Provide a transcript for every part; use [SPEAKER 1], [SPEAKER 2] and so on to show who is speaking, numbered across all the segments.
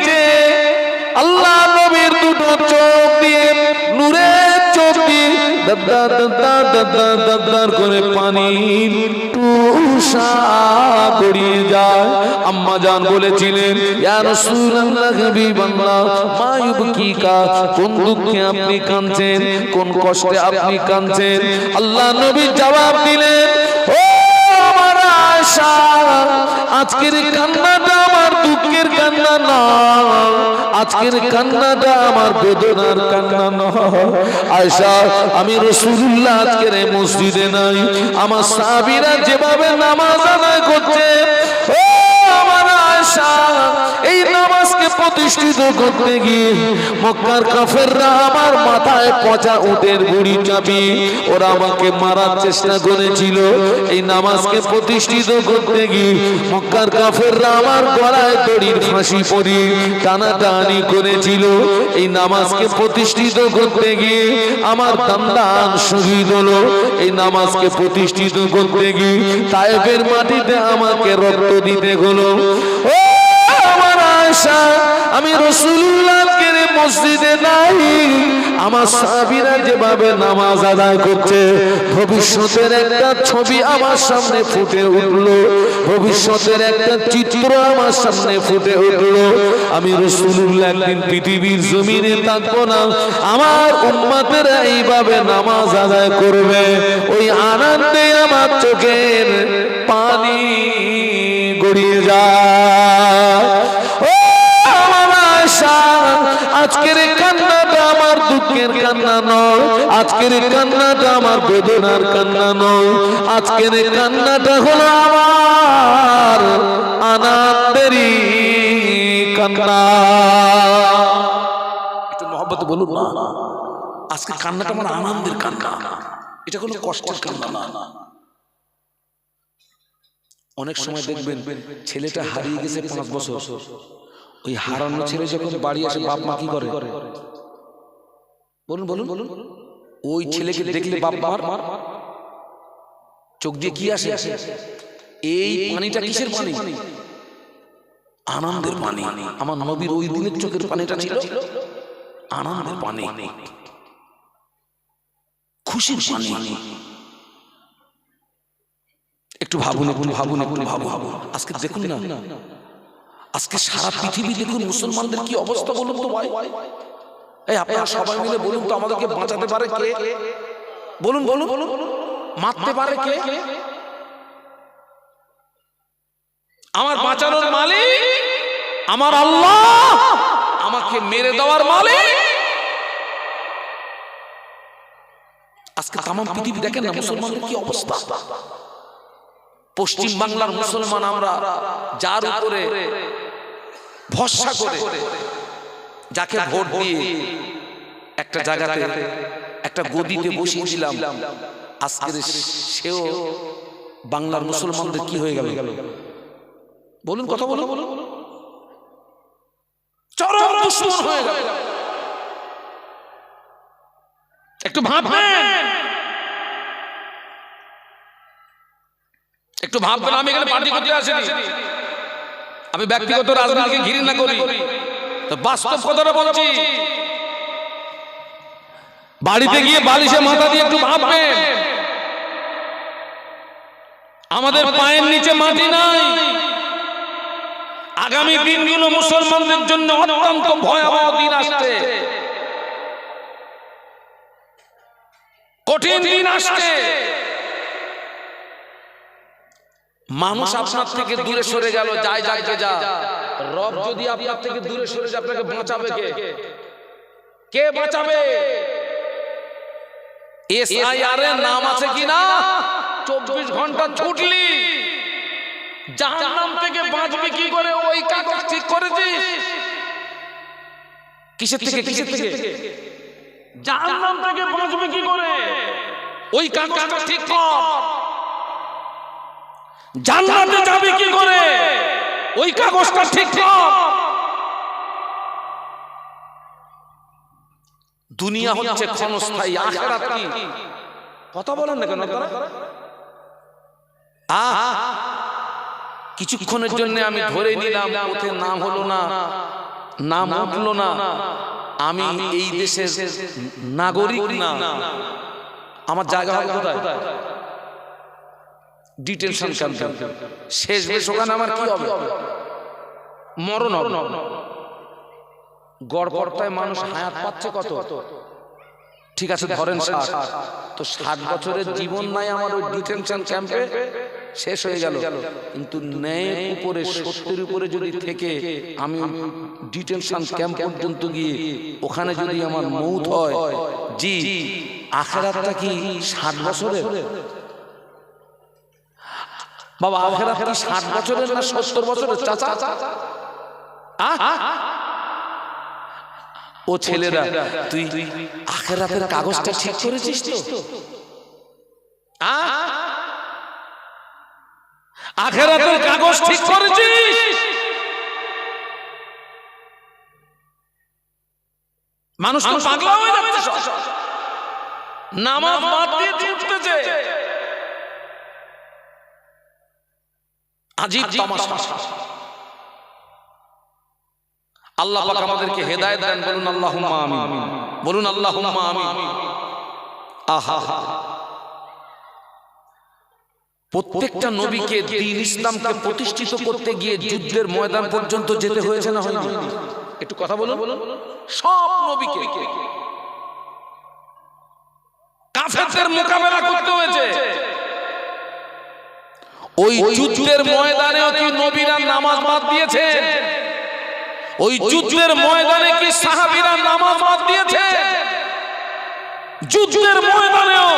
[SPEAKER 1] গিয়েছে। আল্লাহ নবীর দুটো চোখ দিয়ে নূরের চোখ দিয়ে দাদ্দার দাদ্দার দাদ্দার দাদ্দার করে পানির টুসা গড়িয়ে যায়। আম্মা জান বলেছিলেন, ইয়া রাসূলুল্লাহ হাবিবাল্লাহ মা ইউবকিকা, কোন দুঃখে আপনি কাঁদছেন, কোন কষ্টে আপনি কাঁদছেন? আল্লাহ নবী জবাব দিলেন, ও আমার আয়েশা, আজকের কান্নাটা আমার দুঃখের কান্না না, আজকের কান্নাটা আমার বেদনার কান্না নয়। আয়েশা, আমি রাসূলুল্লাহ আজকের এই মসজিদে নাই, আমার সাহাবীরা যেভাবে নামাজ আদায় করছে, ও আমার আয়েশা, এই নামাজকে প্রতিষ্ঠিত করতে গিয়ে মক্কার কাফেররা আমার মাথায় পচা উটের গুড়ি চাপিয়ে ওরা আমাকে মারার চেষ্টা করেছিল। এই নামাজকে প্রতিষ্ঠিত করতে গিয়ে মক্কার কাফেররা আমার গলায় দড়ির ফাঁসি পরিয়ে টানাটানি করেছিল। এই নামাজকে প্রতিষ্ঠিত করতে গিয়ে আমার দান্দান শহীদ হলো। এই নামাজকে প্রতিষ্ঠিত করতে গিয়ে তায়েফের মাটিতে আমাকে রক্ত দিতে হলো। ও আমার আয়েশা, আমি রাসূলুল্লাহকে মসজিদে নাই, আমার সাহাবীরা যেভাবে নামাজ আদায় করছে, ভবিষ্যতের একটা ছবি আমার সামনে ফুটে উঠলো, ভবিষ্যতের একটা চিত্র আমার সামনে ফুটে উঠলো। আমি রাসূলুল্লাহ একদিন পৃথিবীর জমিনে থাকবো না, আমার উম্মতেরা এইভাবে নামাজ আদায় করবে, ওই আনন্দে আমার চোখের পানি গড়িয়ে যায়। ও আমার আয়েশা, আজকের কান্নাটা আমার দুঃখের কান্না নয়, আজকের কান্নাটা আমার বেদনার কান্না নয়, আজকের কান্নাটা হলো আমার আনন্দেরই কান্না। একটু মহব্বতে বলুন না, আজকে কান্নাটা আমার আনন্দের কান্না, এটা কোনো কষ্টের কান্না না। অনেক সময় দেখবেন ছেলেটা হারিয়ে গেছে 5 বছর, ওই হারানো ছেলে যখন বাড়ি আসে বাপ মা কি করে? বলুন বলুন বলুন, ওই ছেলেকে দেখলে বাপ মার চোখ দিয়ে কি আসে? এই পানিটা কিসের পানি? আনন্দের পানি। আমার নবীর ওই দিনের চোখের পানিটা ছিল আনন্দের পানি, খুশির পানি। একটু ভাবুন, একটু ভাবুন, একটু ভাবুন। আজকে দেখুন না, আজকে সারা পৃথিবী দেখুন মুসলমানদের কি অবস্থা বলুন তো ভাই। এই আপনারা সবাই মিলে বলুন তো, আমাদেরকে বাঁচাতে পারে কে? বলুন বলুন, মারতে পারে কে? আমার বাঁচানোর মালিক আমার আল্লাহ, আমাকে মেরে দেওয়ার মালিক। আজকে তাম পৃথিবী দেখেন না মুসলমানদের কি অবস্থা। পশ্চিম বাংলার মুসলমান আমরা যার উপরে ভরসা করে, যাকে ভোট দিয়ে একটা জায়গাতে একটা গদিতে বসিয়ে দিলাম, আজকে সেও বাংলার মুসলমানদের কি হয়ে গেল? বলুন, কথা বলুন, চরম দুশমন হয়ে গেল। একটু ভাববেন, একটু ভাববেন। আমি এখানে পার্টি করতে আসিনি, আমি ব্যক্তিগত রাজনীতিকে ঘৃণা করি, তো বাস্তব কথাটা বলছি। বাড়িতে গিয়ে বালিশে মাথা দিয়ে একটু ভাববেন, আমাদের পায়ের নিচে মাটি নাই। আগামী দিনগুলো মুসলমানদের জন্য অত্যন্ত ভয়াবহ দিন আসছে, কঠিন দিন আসছে। মানুষ আপনার থেকে দূরে সরে গেল, যায় যাকে যা। রব যদি আপনার থেকে দূরে সরে যায়, আপনাকে বাঁচাবে কে? কে বাঁচাবে? এসআইআর এর নাম আছে কিনা? 24 ঘন্টা ছুটলি জাহান্নাম থেকে বাঁচবি কি করে? ওই কাগজ ঠিক করেছিস? কিসের থেকে? কিসের থেকে? জাহান্নাম থেকে বাঁচবি কি করে? ওই কাগজটা ঠিক কর। জান্নাতে যাবে কি করে? ওই কাগজটা ঠিক কর। দুনিয়া হচ্ছে ক্ষণস্থায়ী, আখিরাত কি? কথা বলেন না কেন আপনারা? কিছুক্ষণের জন্য আমি ধরে নিলাম, পথের নাম হলো না, নাম উঠলো না, আমি এই দেশের নাগরিক না, আমার জায়গা হবে কোথায়? ডিটেনশন ক্যাম্পে। শেষ বেশ ওখানে আমার কি হবে? মরণ হবে। গড়পড়তায় মানুষ হায়াত পাচ্ছে কত? ঠিক আছে ধরেন 60, তো 60 বছরের জীবন নাই আমার ওই ডিটেনশন ক্যাম্পে, শেষ হয়ে গেল। কিন্তু ন্যায়ের উপরে, সত্যের উপরে যদি থেকে আমি ডিটেনশন ক্যাম্প পর্যন্ত গিয়ে ওখানে যদি আমার মৌত হয়, জি আখিরাতটা কি 60 বছরের? বাবা আখিরাত কি 60 বছরের না 70 বছরের? চাচা ও ছেলেরা, তুই আখিরাতের কাগজটা ঠিক করেছিস তো? আখিরাতের কাগজ ঠিক করেছিস? মানুষ তো পাগলা হয়ে যাচ্ছে, নামাজ বাদ দিয়ে ছুটতেছে। আজীব তামাশা। আল্লাহ পাক আমাদেরকে হেদায়েত দেন, বলুন আল্লাহুম্মা আমিন, বলুন আল্লাহুম্মা আমিন। আহা, প্রত্যেকটা নবীকে দ্বীন ইসলামকে প্রতিষ্ঠিত করতে গিয়ে যুদ্ধের ময়দান পর্যন্ত যেতে হয়েছে না হয়নি? একটু কথা বলুন। সব নবীকে কাফেরদের মোকাবেলা করতে হয়েছে। ওই যুদ্ধের ময়দানেও কি নবীরা নামাজ বাদ দিয়েছে? ওই যুদ্ধের ময়দানে কি সাহাবীরা নামাজ বাদ দিয়েছে? যুদ্ধের ময়দানেও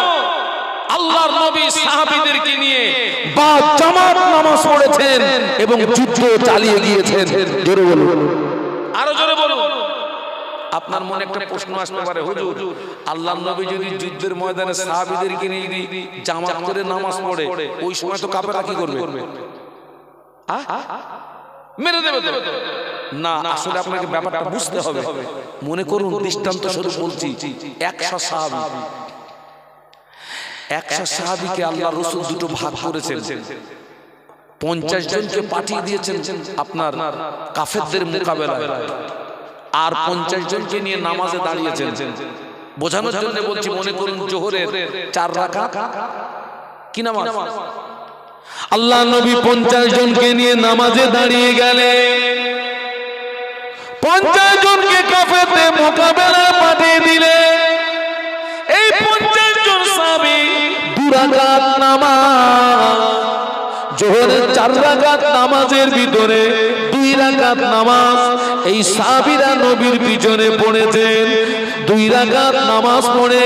[SPEAKER 1] আল্লাহর নবী সাহাবীদেরকে নিয়ে বা জামাত নামাজ পড়েছেন এবং যুদ্ধ চালিয়ে গিয়েছেন। জোরে বলুন, আরো জোরে বলুন। আপনার মনে একটা প্রশ্ন আসতে পারে, হুজুর আল্লাহর নবী যদি যুদ্ধের ময়দানে সাহাবীদেরকে নিয়ে জামাত করে নামাজ পড়ে, ওই সময় তো কাফেররা কি করবে? মেরে দেবে তো? না, আসলে আপনাকে ব্যাপারটা বুঝতে হবে। মনে করুন দৃষ্টান্ত স্বরূপ বলছি, 100 সাহাবীকে আল্লাহ রাসূল দুটো ভাগ করেছেন। 50 জনকে পাঠিয়ে দিয়েছেন আপনার কাফেরদের মোকাবেলায়, আর 50 জনকে নিয়ে নামাজে দাঁড়িয়েছেন। বোঝানোর জন্য বলছি, মনে করুন জোহরের 4 রাকাত কি নামাজ, আল্লাহ নবী 50 জনকে নিয়ে নামাজে দাঁড়িয়ে গেলেন। 50 জনকে কাফেরদের মোকাবেলায় পাঠিয়ে দিলেন। এই 50 জন সাহাবী 2 রাকাত নামাজ, জোহরের 4 রাকাত নামাজের ভিতরে 2 রাকাত নামাজ এই সাহাবীরা নবীর পিছনে পড়েছেন। 2 রাকাত নামাজ পড়ে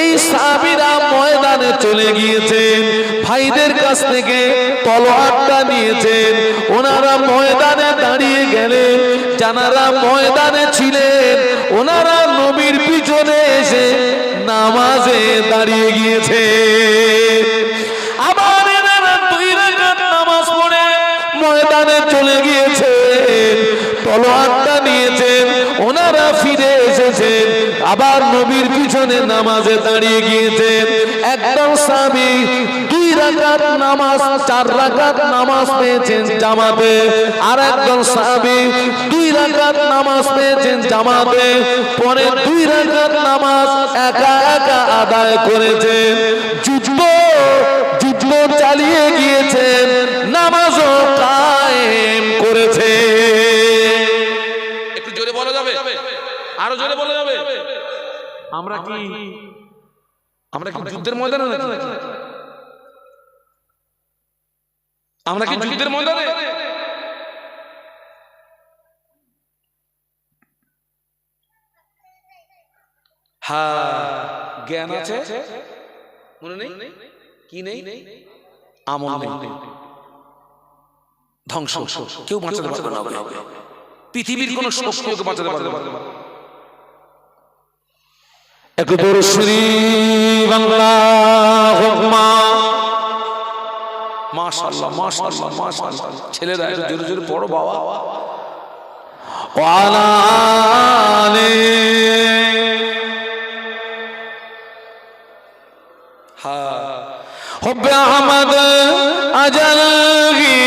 [SPEAKER 1] এই সাহাবীরা ময়দানে চলে গিয়েছেন। ভাইদের কাছ থেকে তলোয়ারটা নিয়েছেন। ওনারা ময়দানে দাঁড়িয়ে গেলেন। যারা ময়দানে ছিলেন ওনারা নবীর পিছনে এসে নামাজে দাঁড়িয়ে গিয়েছে। আবার এনারা 2 রাকাত নামাজ পড়ে ময়দানে চলে গিয়েছে, তলোয়ারটা নিয়েছেন। ওনারা ফিরে এসেছেন, আবার নবীর পিছনে নামাজে দাঁড়িয়ে গিয়েছেন। একদম সাহাবী 2 রাকাত নামাজ, 4 রাকাত নামাজ পেয়েছেন জামাতে। আর একজন সাহাবী 2 রাকাত নামাজ পেয়েছেন জামাতে, পরে 2 রাকাত নামাজ একা একা আদায় করেছেন। যুদ্ধ চালিয়ে গিয়েছেন, নামাজও কায়েম করেছে। একটু জোরে বলা যাবে? আরো জোরে বলা যাবে? আমরা কি যুদ্ধের ময়দানে নাকি? আমরা কি যুদ্ধের ময়দানে? হ্যাঁ, জ্ঞান আছে, মনে নেই? কি নেই? আমল নেই। ধ্বংস, কেউ বাঁচাতে পারবে না। পৃথিবীর কোন শক্তি ওকে বাঁচাতে পারবে না। একবার শ্রী বাংলা মাশাআল্লাহ, মাশাআল্লাহ, মাশাআল্লাহ। ছেলেরা একটু জোরে জোরে পড়ো বাবা। ওয়ালা আলে हुब्बे अहमद अजल की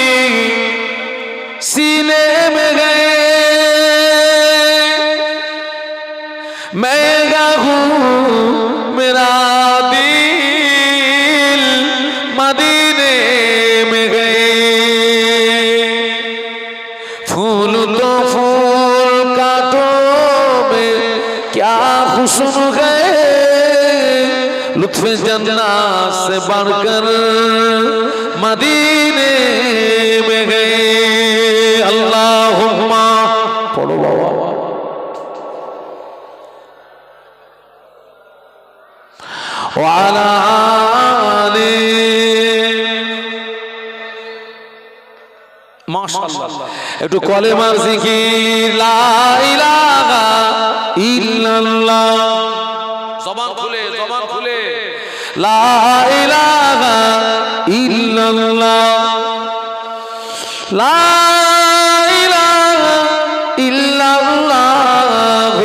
[SPEAKER 1] सीने में गए मेरा दिल मदीने में गए फूल तो फूल कांटों में क्या खुशबू गए लुत्फ़ जन्नत से बढ़कर मदीने में गए अल्लाहुम्मा पढ़ो बाबा वाला माशाअल्लाह একটু কলেমা জিকির লা ইলাহা ইল্লাল্লাহ জবান খুলে লা ইলাহা ইল্লাল্লাহ লা ইলাহা ইল্লাল্লাহ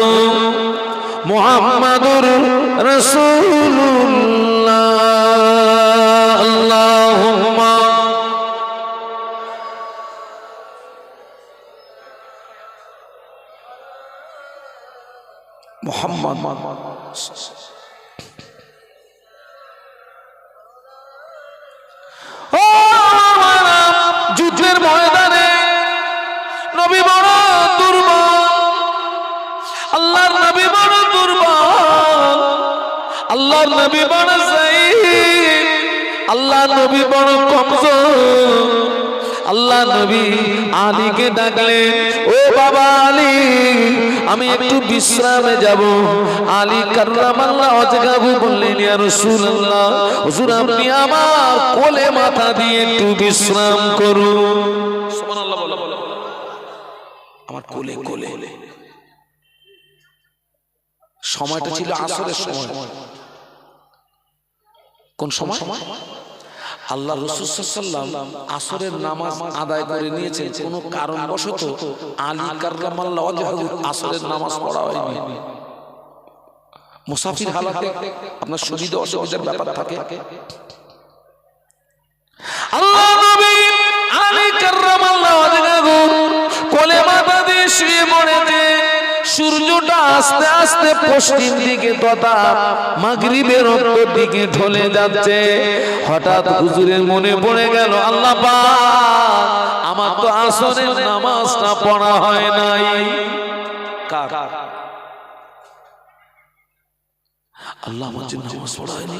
[SPEAKER 1] মুহাম্মাদুর রাসূলুল্লাহ আল্লাহুম্মা মুহাম্মদ যুদ্ধের ময়দানে নবী বড় দুর্বল আল্লাহর নবী বড় দুর্বল আল্লাহর নবী বড় যায়ীফ আল্লাহর নবী বড় কমজোর আল্লাহ নবী আলীকে ডাকলেন ও বাবা আলী আমি একটু বিশ্রামে যাব আলী কাররামাল্লাহু ওয়াজহাহু বললেন ইয়া রাসূলুল্লাহ হুজুর আপনি আমার কোলে মাথা দিয়ে একটু বিশ্রাম করুন সুবহানাল্লাহ বলো আমার কোলে সময়টা ছিল আসরের সময় কোন সময় আল্লাহ রাসূল সাল্লাল্লাহু আলাইহি ওয়াসাল্লাম আসরের নামাজ আদায় করে নিয়েছেন কোন কারণবশত আলী কাররামাল্লাহু ওয়াজহাহু আসরের নামাজ পড়া হয়নি মুসাফির হালাতে আপনার সুবিধা অসুবিধার ব্যাপার থাকে আল্লাহ নবী আলী কাররামাল্লাহু ওয়াজহাহু কোলে মাথা দিয়ে শুয়ে পড়েছে সূর্যটা আস্তে আস্তে পশ্চিম দিকে তথা মাগরিবের উত্তর দিকে ঢলে যাচ্ছে হঠাৎ হুজুরের মনে পড়ে গেল আল্লাহ পাক আমার তো আসরের নামাজটা পড়া হয় নাই কার আল্লাহ আমার জন্য নামাজ পড়া হয়নি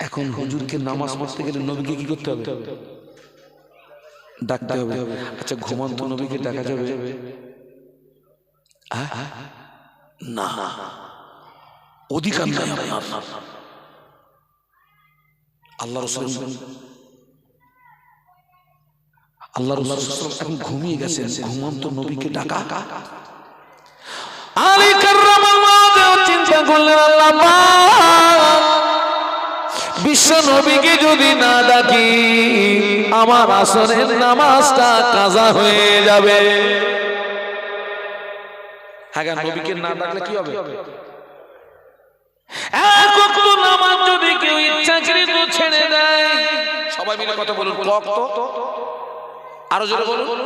[SPEAKER 1] এখন হুজুরকে নামাজ পড়তে গেলে নবীকে কি করতে হবে ডাকতে হবে আচ্ছা ঘুমন্ত নবীকে ডাকা যাবে না অধিকার নাই আপনার আল্লাহ রাসূল এখন ঘুমিয়ে গেছেন ঘুমন্ত নবীকে ডাকা আলী কাররামাল্লাহু চিন্তা করলেন আল্লাহ পাক বিশ্ব নবীকে যদি না ডাকি আমার আসরের নামাজটা কাজা হয়ে যাবে হ্যাঁ নবীকে না ডাকলে কি হবে এক ওয়াক্ত নামাজ যদি কেউ ইচ্ছাকৃত ছেড়ে দেয় সবাই মিলে কথা বলুন আরো জোরে বলুন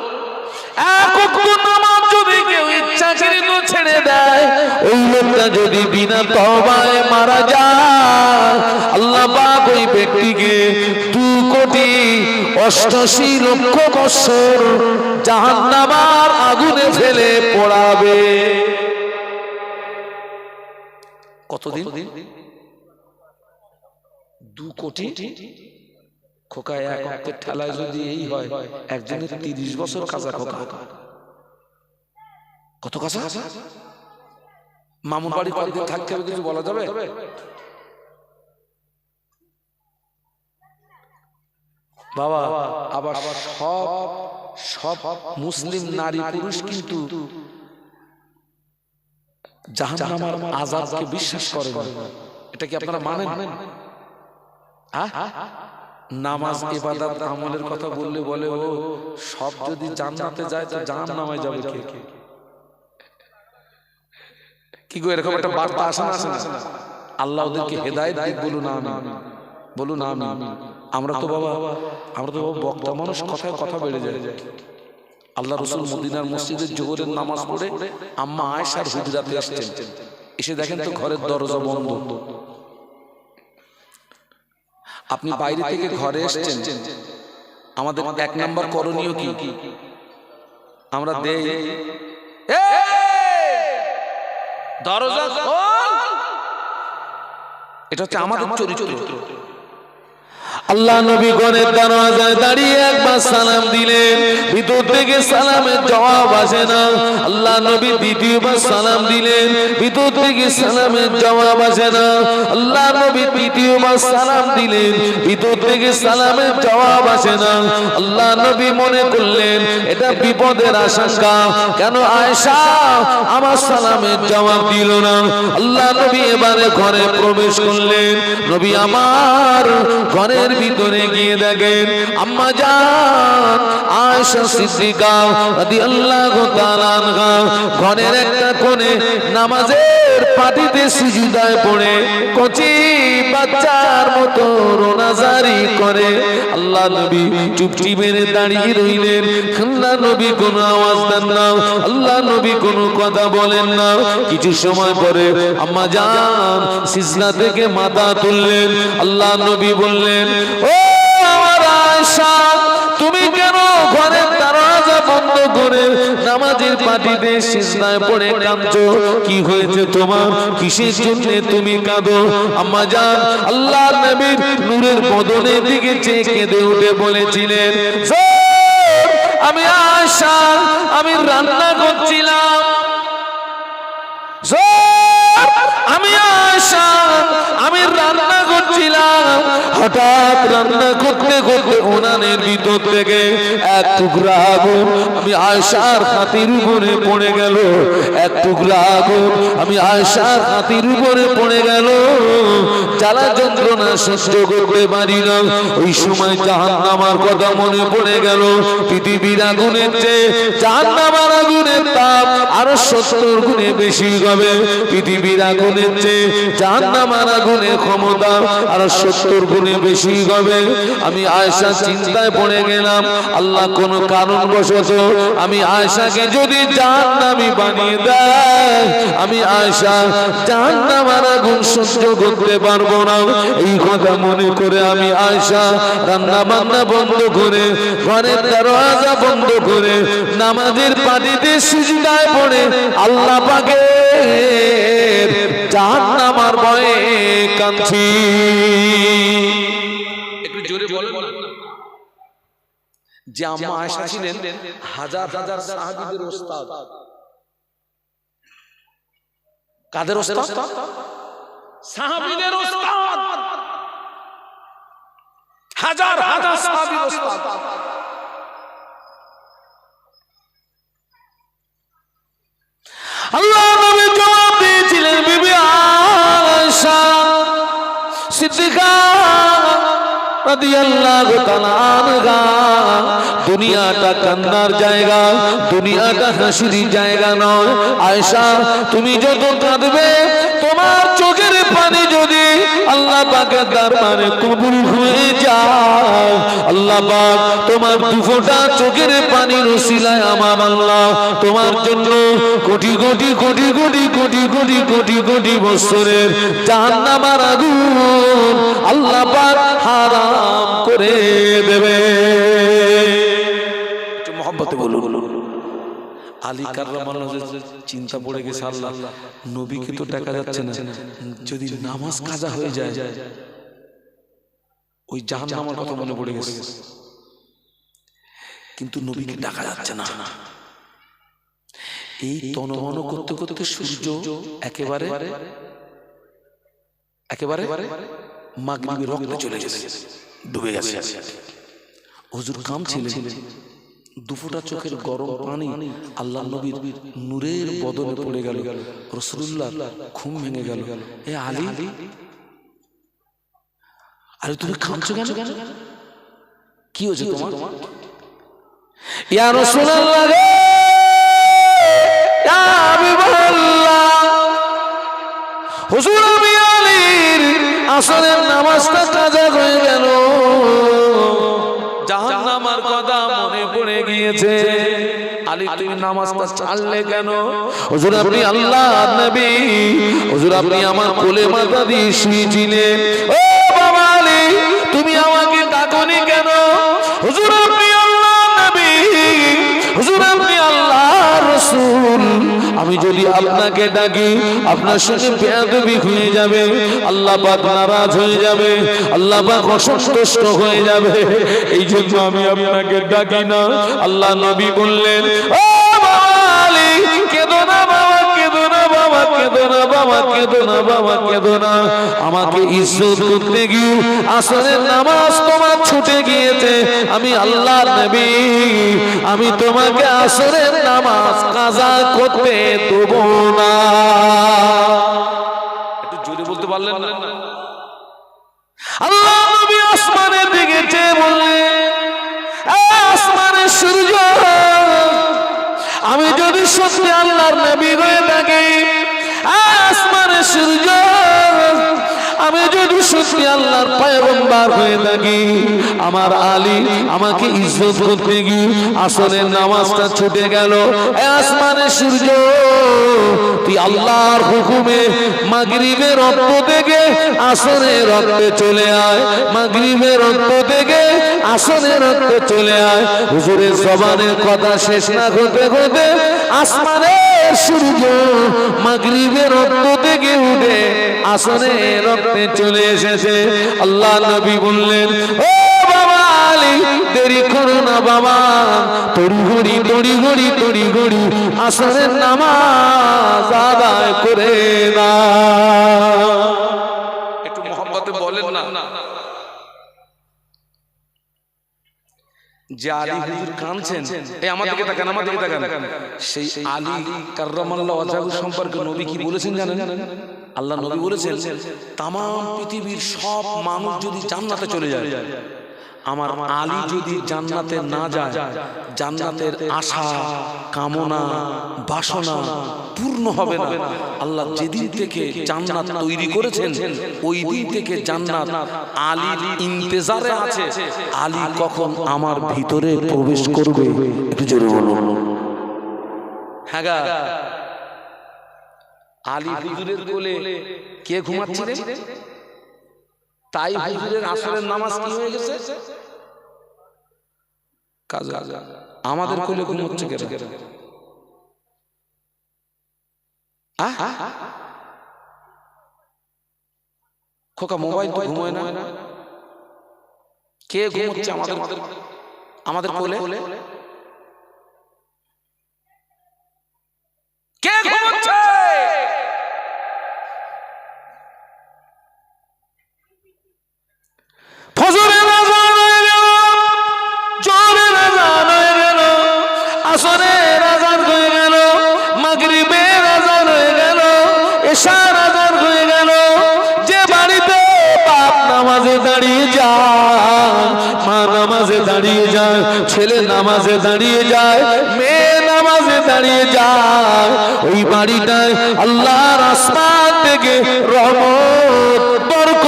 [SPEAKER 1] এক ওয়াক্ত নামাজ যদি কেউ ইচ্ছাকৃত ছেড়ে দেয় ওই লোকটা যদি বিনা তওবায় মারা যায় আল্লাহ পাক ওই ব্যক্তিকে 2,88,00,000 বছর জাহান্নামের আগুনে ফেলে পোড়াবে কতদিন 2 কোটি খোকা এক ওয়াক্তের ঠেলায় যদি এই হয় একজনের 30 বছর কাজা খোকা কত কাজা মামুন বাড়ি কতদিন থাকতে হবে কিছু বলা যাবে বাবা আবার সব মুসলিম নারী পুরুষ কিন্তু জাহান্নামের আযাবকে বিশ্বাস করে না এটা কি আপনারা মানেন নামাজ ইবাদত আমলের কথা বললে বলে ও সব যদি জান্নাতে যায় তো জাহান্নামে যাবে কে কি গো এরকম একটা বার্তা আসে না আল্লাহ ওদেরকে হেদায়েত দিক বলুন আমিন আমরা তো বাবা বক্তা মানুষ কথা বেড়ে যায় আল্লাহ রাসূল মদিনার মসজিদে জোহরের নামাজ পড়ে আম্মা আয়েশার হুজরাতে আসতেন এসে দেখেন তো ঘরের দরজা বন্ধ, আপনি বাইরে থেকে ঘরে এসেছেন, আমাদের 1 নম্বর করণীয় কি? আমরা দেই দরজা খোল, এটা হচ্ছে আমাদের চরিত্র। আল্লাহ নবী ঘরের দরজায় দাঁড়িয়ে একবার সালাম দিলেন, ভিতর থেকে সালামের জবাব আসে না। আল্লাহ নবী দ্বিতীয়বার সালাম দিলেন, ভিতর থেকে সালামের জবাব আসে না। আল্লাহ নবী তৃতীয়বার সালাম দিলেন, ভিতর থেকে সালামের জবাব আসে না। আল্লাহ নবী মনে করলেন এটা বিপদের আশঙ্কা, কেন আয়েশা আমার সালামের জবাব দিল না। আল্লাহ নবী এবারে ঘরে প্রবেশ করলেন। নবী আমার ঘরের ভিতরে গিয়ে দেখেন আম্মা জান আয়েশা সিদ্দিকা রাদিয়াল্লাহু তাআলা আনহা ঘরের একটা কোণে নামাজের পাটিতে সিজদায় পড়ে কচি বাচ্চার মতো রোনাজারি করে। আল্লাহ নবী চুপটি মেরে দাঁড়িয়ে রইলেন। আল্লাহ নবী কোনো আওয়াজ দেন না, আল্লাহ নবী কোনো কথা বলেন না। কিছু সময় পরে আম্মা জান সিজদা থেকে মাথা তুললেন। আল্লাহ নবী বললেন, ও আমার আয়েশা, তুমি কেন ঘরের দরজা বন্ধ করে নামাজের পাটিতে সিজদায় পড়ে কাঁদছো? কি হয়েছে তোমার? কিসের জন্য তুমি কাঁদো? আম্মা জান আল্লাহর নবীর নূরের বদনের দিকে চেয়ে কেঁদে উঠে বলেছিলেন, আমি আয়েশা, আমি রান্না করছিলাম, আমি আয়েশা, আমি রান্না করছিলাম, হঠাৎ রান্না করতে করতে উনানের ভিতর থেকে এক টুকরা আগুন আমি আয়েশার হাতের উপরে পড়ে গেল। এক টুকরা আগুন আমি আয়েশার হাতের উপরে পড়ে গেল। জ্বালা যন্ত্রণা সহ্য করতে পারি না। ওই সময় জাহান্নামের কথা মনে পড়ে গেল। পৃথিবীর আগুনের চেয়ে জাহান্নামের আগুনের তাপ আরো 70 গুণে বেশি হবে। পৃথিবীর আগুনের চেয়ে জাহান্নামের আগুনের ক্ষমতা আরো 70 গুণে বেশি হবে। আমি আয়েশা চিন্তায় পড়ে গেলাম, আল্লাহ কোন কারণবশত আমি আয়েশাকে যদি জাহান্নামী বানিয়ে দেয়, আমি আয়েশা জাহান্নামের আগুন সহ্য করতে পারবো না। এই কথা মনে করে আমি আয়েশা রান্না বান্না বন্ধ করে ঘরের দরজা বন্ধ করে নামাজের পাটিতে সিজদায় পড়ে আল্লাহ পাকের জাহান্নামের ভয়ে কাঁদছি। একটু জোরে বলেন না। যে আম্মা আয়েশা ছিলেন হাজার হাজার সাহাবীদের ওস্তাদ। কাদের ওস্তাদ? সাহাবীদের ওস্তাদ। হাজার হাজার সাহাবীর ওস্তাদ। আল্লাহ নবী জবাব দিয়েছিলেন, বিবি আয়েশা সিদ্দিকা রাদিয়াল্লাহু তাআলা আনহা, দুনিয়াটা কান্নার জায়গা, দুনিয়াটা হাসির জায়গা নয়। আয়েশা, তুমি যত কাঁদবে তোমার চোখের পানি যদি আল্লাহ পাকের দরবারে কবুল হয়ে যায়, আল্লাহ পাক তোমার দুফোঁটা চোখের পানির ওসিলায় আমার আল্লাহ তোমার জন্য কোটি কোটি কোটি কোটি কোটি কোটি কোটি কোটি বছরের জাহান্নামের আগুন আল্লাহ পাক হারাম করে দেবে। একটু মহব্বতে বলুন। আলী কাররামাল্লাহু চিন্তা পড়ে গেছে, আল্লাহ নবীকে তো দেখা যাচ্ছে না, যদি নামাজ কাজা হয়ে যায়, ওই জাহান্নামের কথা মনে পড়ে গেছে। কিন্তু নবীকে ডাকা যাচ্ছে না। এই তনমন করতে করতে সূর্য একেবারে একেবারে মাগরিবের রক্তে চলে গেছে, ডুবে গেছে। হুজুর কামছিলেন, দুফোঁটা চোখের গরম পানি আল্লাহ নবীর নূরের বদনে পড়ে গেল। রাসূলুল্লাহ ঘুম ভেঙে গেল। এ আলী, আরে তুমি কাঁদছো কেন? কি হয়েছে তোমার? ইয়া রাসূলুল্লাহ রে, ইয়া হাবিবাল্লাহ, হুজুর আমি আলীর আসরের নামাজটা কাজা হয়ে গেল, জাহান্নামের কথা মনে পড়ে গিয়েছে। আলী তুমি নামাজটা ছাড়লে কেন? হুজুর আপনি আল্লাহর নবী, হুজুর আপনি আমার কোলে মাথা দিয়ে শুয়েছিলেন, ও বাবা আলী তুমি আমাকে ডাকনি কেন? হুজুর আপনি আল্লাহর নবী, হুজুর আপনি আল্লাহর রাসূল, আমি যদি আপনাকে ডাকি আপনার সঙ্গে বেয়াদবি হয়ে যাবে, আল্লাহ পাক নারাজ হয়ে যাবে, আল্লাহ পাক অসন্তুষ্ট হয়ে যাবে, এই জন্য আমি আপনাকে ডাকি না। আল্লাহ নবী বললেন, ও বাবা আলী কেঁদো না বাবা, কেঁদো না বাবা, কেঁদো না বাবা, কেঁদো না বাবা, কেঁদো না। আমাকে ইজ্জত করতে গিয়ে আসরের নামাজ তোমার ছুটে গিয়েছে, আমি আল্লাহর নবী, আমি তোমাকে আসরের নামাজ কাজা করতে দেব না। একটু জোরে বলতে পারলেন না? আল্লাহ নবী আসমানের দিকে চেয়ে বললেন, আসমানের সূর্য, আমি যদি সত্যি আল্লাহর নবী হয়ে থাকি, আসমানের সূর্য, আমি যদি সত্যি আল্লাহর পয়গম্বর হয়ে থাকি, আমার আলী আমাকে ইজ্জত করতে গিয়ে আসরের নামাজটা ছুটে গেল। আসমানের সূর্য তুই আল্লাহর হুকুমে মাগরিবের রক্ত থেকে আসরের রক্তে চলে আয়, মাগরিবের রক্ত থেকে আসরের রক্তে চলে আয়। হুজুরের জবানের কথা শেষ না হতে হতে আসমানের সূর্য মাগরিবের রক্ত থেকে উঠে আসরের রক্তে চলে এসেছে। আল্লাহ নবী বললেন, ও বাবা আলী দেরি করো না বাবা, তড়িঘড়ি তড়িঘড়ি তড়িঘড়ি আসরের নামাজ আদায় করে না। একটু মোহাম্মতে বলেন না যে আলী হুজুর কাঁদছেন, এই আমার দিকে তাকান, আমার দিকে তাকান। সেই আলী কাররামাল্লাহু ওয়াজহাহু সম্পর্কে নবী কি বলেছেন জানেন? আল্লাহ নবী বলেছেন, তাম পৃথিবীর সব মানুষ যদি জান্নাতে চলে যায়, আমার আলী যদি জান্নাতে না যায়, জান্নাতের আশা কামনা বাসনা পূর্ণ হবে না। আল্লাহ যেদিন থেকে জান্নাত তৈরি করেছেন ওই দিন থেকে জান্নাত আলীর ইন্তজারে আছে, আলী কখন আমার ভিতরে প্রবেশ করবে। একটু জোরে বলুন। হ্যাঁ গা, আলী হুজুরের কোলে কে ঘুমাচ্ছিলেন? তাই হুজুরের আসরের নামাজ কি হয়ে গেছে? কাজা। আমাদের কোলে ঘুমাচ্ছে কেন? খোকা মোবাইল তো ঘুমায় না, কে ঘুমাচ্ছে আমাদের কোলে? কে ঘুমাচ্ছে? ফজরের আযান হয়ে গেল, জোহরের আযান হয়ে গেল, আসরের আযান হয়ে গেল, মাগরিবের আযান হয়ে গেল, এশার আযান হয়ে গেল। যে বাড়িতে বাপ নামাজে দাঁড়িয়ে যায়, মা নামাজে দাঁড়িয়ে যায়, ছেলে নামাজে দাঁড়িয়ে যায়, মেয়ে নামাজে দাঁড়িয়ে যায়, ওই বাড়িটায় আল্লাহর আসমান থেকে রহমত বরকত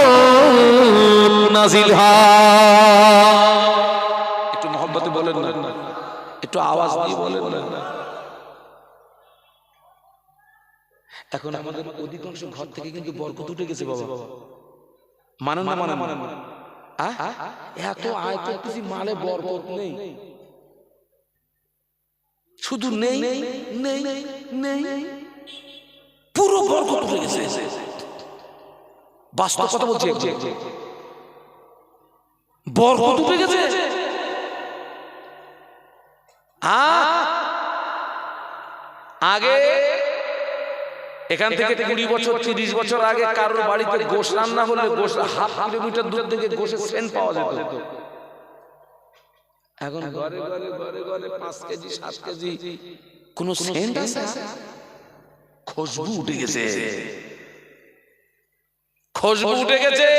[SPEAKER 1] নাজিল হয়। একটু মহব্বতে বলেন না, একটু আওয়াজ দিয়ে বলেন না। এখন আমাদের অধিকাংশ ঘর থেকে কিন্তু বরকত উঠে গেছে বাবা, মানে না মানে এত আয় করতেছি, মালে বরকত নেই, শুধু নেই নেই নেই, পুরো বরকত উঠে গেছে। বাস্তব কথা বলছি, বরকত উঠে গেছে। আগে এখান থেকে 20 বছর 30 বছর আগে কারোর বাড়িতে গোশ রান্না হলে গোশ হাফ কিলোমিটার দূর থেকে গোশের সেন্ট পাওয়া যেত। এখন ঘরে ঘরে ঘরে ঘরে 5 কেজি 7 কেজি কোন সেন্ট আছে? খুশবু উঠে গেছে, খুশবু উঠে গেছে।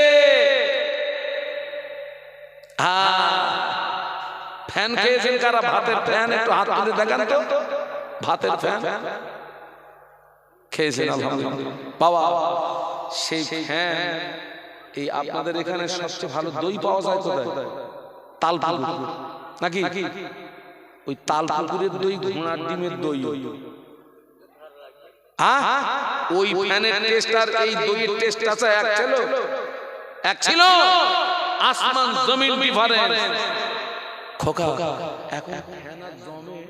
[SPEAKER 1] ফ্যান খেয়েছেন কারা? ভাতের ফ্যান, একটু হাত তুলে দেখান তো। ভাতের ফ্যান খেয়েছেন? আলহামদুলিল্লাহ বাবা। সেই ফ্যান, এই আপনাদের এখানে সবচেয়ে ভালো দই পাওয়া যায় কোথায়? তালপুকুর নাকি? ওই তাল পুকুরের দই, ঘোড়ার ডিমের দই, ওই ফ্যানের টেস্ট আর এই দইয়ের টেস্ট আছে এক ছিল আসমান জমিন ডিফারেন্স। খোকা এখন ফ্যান আর জমে,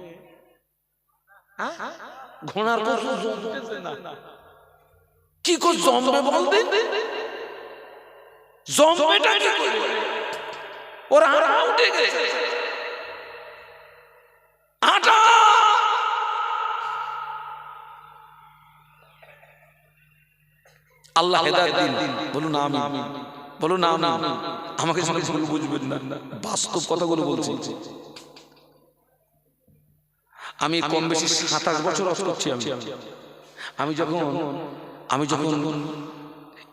[SPEAKER 1] ঘোড়ার কসু জমতেছে না, কি করে জমবে বলতে? জমবেটা কি করে? ওর আটা উঠে গেছে, আটা। আল্লাহ হেদায়েত দিন। বলুন আমিন, বলুন আমিন। আমাকে সবাই ভুল বুঝবেন না, বাস্তব কথাগুলো বলছি। আমি কম বেশি 27 বছর হজ করছি। আমি যখন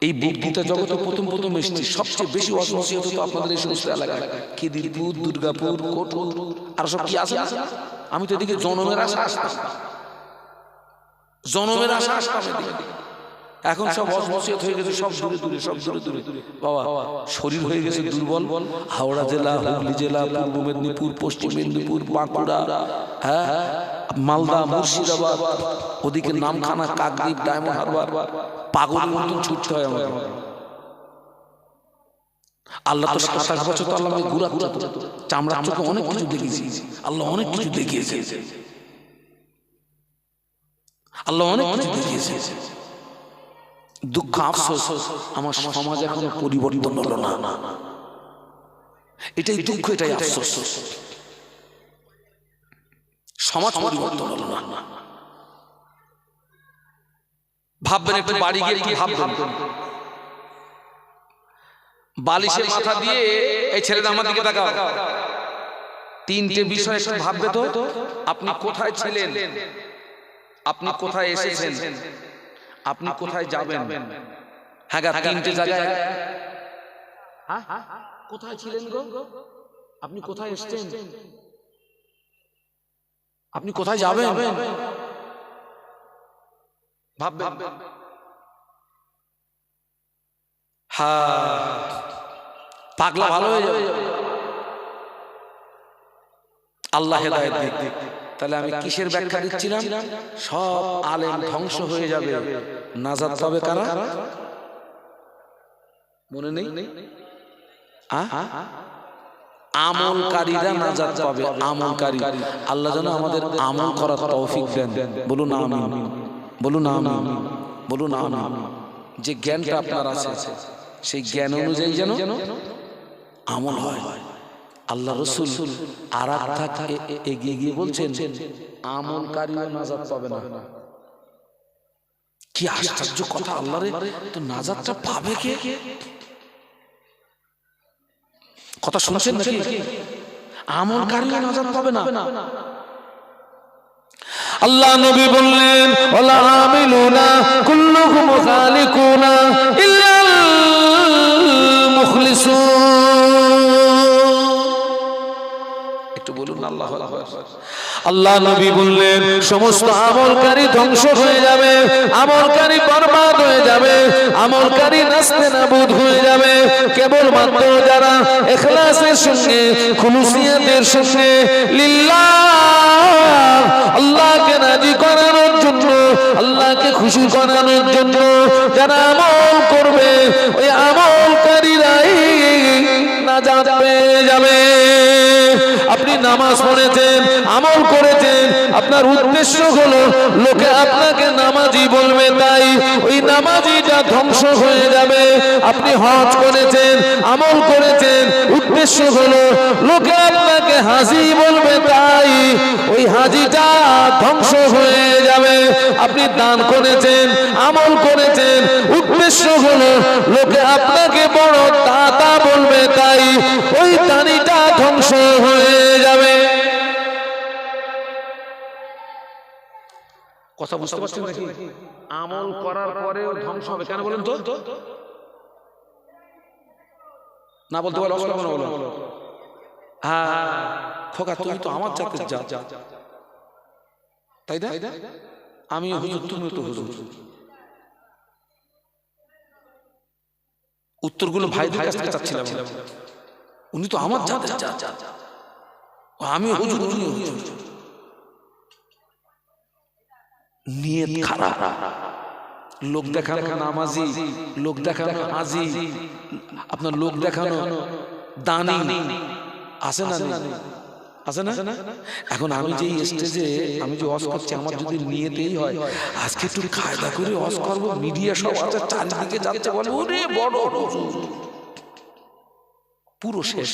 [SPEAKER 1] এই বক্তৃতা জগতে প্রথম এসেছি, সবচেয়ে বেশি অসহসিয়ত হতো আপনাদের এই সমস্ত এলাকায়, খিদিরপুর, দুর্গাপুর, কোটপুর আর সব কি আছে। আমি তো এদিকে জনমের আশা আসতাম, জনমের আশা আসতাম। এখন সব অসহসিয়ত হয়ে গেছে, সব দূরে দূরে। বাবা শরীর হয়ে গেছে দুর্বল। হাওড়া জেলা, হুগলি জেলা, পূর্ব মেদিনীপুর, পশ্চিম মেদিনীপুর, বাঁকুড়া, মালদা, মুর্শিদাবাদ, ওদিকে নামখানা, কাকদ্বীপ, ডায়মন্ড হারবার, পাগলের মতন ছুটতে হয় আমাকে। আল্লাহ তো 27 বছর তো আল্লাহ আমাকে ঘুরাচ্ছে, চামড়ার চোখে অনেক কিছু দেখেছি। আল্লাহ অনেক কিছু দেখিয়েছে, আল্লাহ অনেক কিছু দেখিয়েছে। দুঃখ, আফসোস, আমার সমাজ এখনো পরিবর্তন হলো না। এটাই দুঃখ, এটাই আফসোস, সমাজ পরিবর্তন হলো না। ভাববেন একটু, বাড়ি গিয়ে কি ভাববেন? বালিশের মাথা দিয়ে এই ছেলেটা আমার দিকে তাকাও, 3টে বিষয় একটু ভাববে তো। আপনি কোথায় ছিলেন, আপনি কোথায় এসেছেন, আপনি কোথায় যাবেন। হ্যাঁ, 3টে জায়গায়। কোথায় ছিলেন গো? আপনি কোথায় এসেছেন, আপনি কোথায় যাবেন ভাববেন। পাগলা ভালো হয়ে যাবে। আল্লাহ হেদায়েত দিক। তাহলে আমি কিসের ব্যাখ্যা দিচ্ছিলাম? সব আলেম ধ্বংস হয়ে যাবে, নাজাত পাবে কারা? মনে নেই? আমলকারীরা নাজাত পাবে, আমলকারী। আল্লাহ যেন আমাদের আমল করার তৌফিক দেন। বলুন আমিন, বলুন আমিন, বলুন আমিন। যে জ্ঞানটা আপনার আছে, সেই জ্ঞান অনুযায়ী যেন আমল হয়। আল্লাহ রাসূল আর এগিয়ে গিয়ে বলছেন, আমলকারীরা নাজাত পাবে না। কি আশ্চর্য কথা! আল্লাহ রে, তো নাজাতটা পাবে কে? কথা শুনছেন নাকি? আমলকারীরা নাজাত পাবে না। আল্লাহ নবী বললেন, ওয়ালা আমিলুনা কুল্লুহুম খালিকুনা ইল্লাল মুখলিসুন। একটু বলুন আল্লাহু আকবার। আল্লাহ নবী বললেন, সমস্ত আমলকারী ধ্বংস হয়ে যাবে, আমলকারী বরবাদ হয়ে যাবে, আমলকারী নাস্তেনাবুদ হয়ে যাবে। কেবলমাত্র যারা ইখলাসের সঙ্গে, খুলুসিয়াতের সঙ্গে, লিল্লাহ, আল্লাহকে রাজি করানোর জন্য, আল্লাহকে খুশি করানোর জন্য যারা আমল করবে, ওই আমলকারীরাই নাজাত পেয়ে যাবে। আপনি নামাজ পড়েছেন, আমল করেছেন, আপনার উদ্দেশ্য হলো লোকে আপনাকে নামাজি বলবে, তাই ওই নামাজিটা ধ্বংস হয়ে যাবে। আপনি হজ করেছেন, আমল করেছেন, উদ্দেশ্য হলো লোকে আপনাকে হাজি বলবে, তাই ওই হাজিটা ধ্বংস হয়ে যাবে। আপনি দান করেছেন, আমল করেছেন, উদ্দেশ্য হলো লোকে আপনাকে বড় দাতা বলবে, তাই ওই দানিটা ধ্বংস হয়ে যাবে। কথা বুঝতে পারছেন নাকি? আমল করার পরেও ধ্বংস হবে কেন বলেন তো? না বলতে পারো, বলো। হ্যাঁ খোকা, তুমি তো আমার জাতের জাত, তাই না? আমি হুজুর, তুমি তো হুজুর। উত্তরগুলো ভাইদের কাছ থেকে চাচ্ছিলাম, উনি তো আমার জাতের জাত। আমি হুজুর, উনি হুজুর। নিয়ত খারাপ, লোক দেখানো নামাজি, লোক দেখানো হাজি, আপনার লোক দেখানো দানি আছে না? আছে না? এখন আমি যে স্টেজে আমি যে ওয়াজ করছি, আমার যদি নিয়তেই হয় আজকে একটু কায়দা করে ওয়াজ করব, মিডিয়া সব আছে চারিদিকে যাচ্ছে, বলে ওরে বড় হুজুর, পুরো শেষ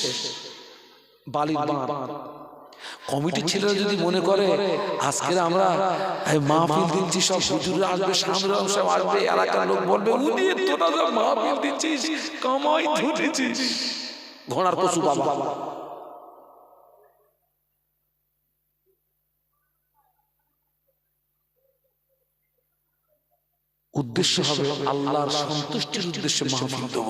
[SPEAKER 1] বালির বাঁধ। কমিটির ছেলেরা যদি মনে করে আজকে আমরা মাহফিল দিচ্ছি, সব হুজুররা আসবে, সামনে সব আসবে, এলাকার লোক বলবে উনি তোরা যা মাহফিল দিচ্ছিস কামাই ধরেছিস, ঘোড়ার কসু বাবা। উদ্দেশ্য হবে আল্লাহর সন্তুষ্টির উদ্দেশ্যে মাহফিল দেব,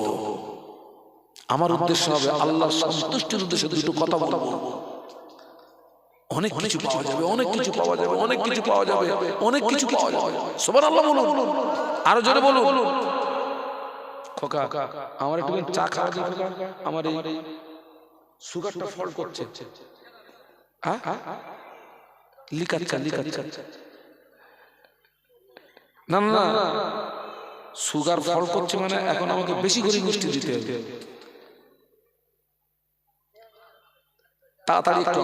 [SPEAKER 1] আমার উদ্দেশ্য হবে আল্লাহর সন্তুষ্টির উদ্দেশ্যে দুটো কথা বলবো। অনেক কিছু পাওয়া যাবে, অনেক কিছু পাওয়া যাবে, অনেক কিছু পাওয়া যাবে, অনেক কিছু পাওয়া যাবে। সুবহানাল্লাহ বলুন, আরো জোরে বলুন। খোকা আমার একটু চা খাওয়া যায় খোকা, আমার এই সুগারটা ফল করছে। হ্যাঁ লিকাচ্ছা লিকাচ্ছা, না না সুগার ফল করছে মানে এখন আমাকে বেশি করে মিষ্টি দিতে হবে, তাড়াতাড়ি একটু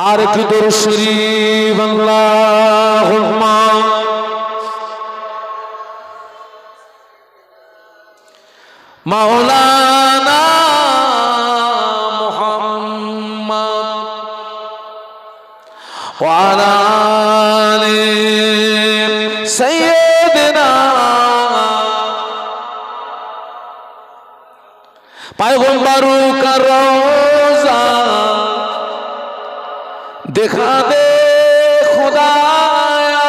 [SPEAKER 1] আর একটু দরুদ শরীফ আল্লাহুম্মা মাওলানা মুহাম্মদ ওয়া আলা আলি সাইয়্যিদিনা। पैगंबरों का रोजा दिखा दे खुदाया,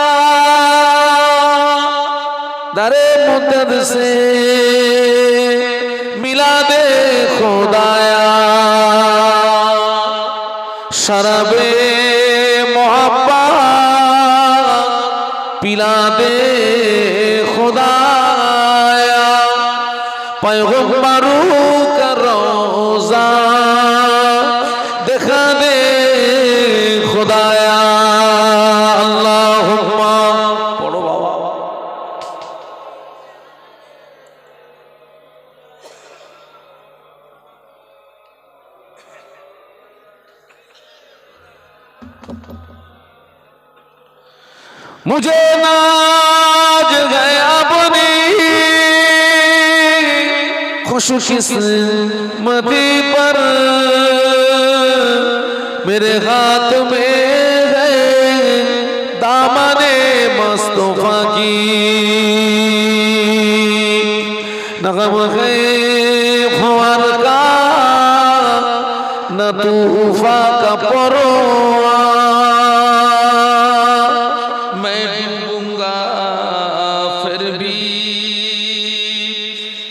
[SPEAKER 1] दरे मुद्दत से मिला दे खुदाया, शराबे मोहब्बत पिला दे खुदाया। पैगंबरों का रोजा दिखा दे खुदाया, अल्लाहुम्मा पढ़ो बाबा। मुझे नाज गया अपनी खुशकिस्मती पर, मेरे हाथ में है दामने मुस्तफा की, नगम है ख्वार का न तूफा का परवा, मैं डूबूंगा फिर भी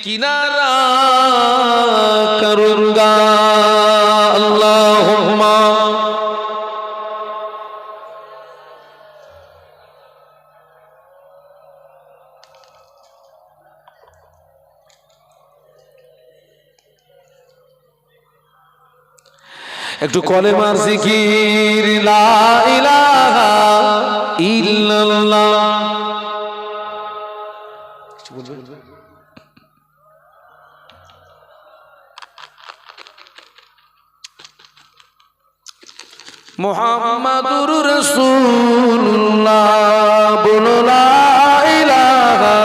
[SPEAKER 1] किनारा करूंगा, अल्लाहुम्मा। একটু কলেমার জিকির লা ইলাহা ইল্লাল্লাহ কিছু বলবেন? মুহাম্মাদুর রাসূলুল্লাহ বলো লা ইলাহা।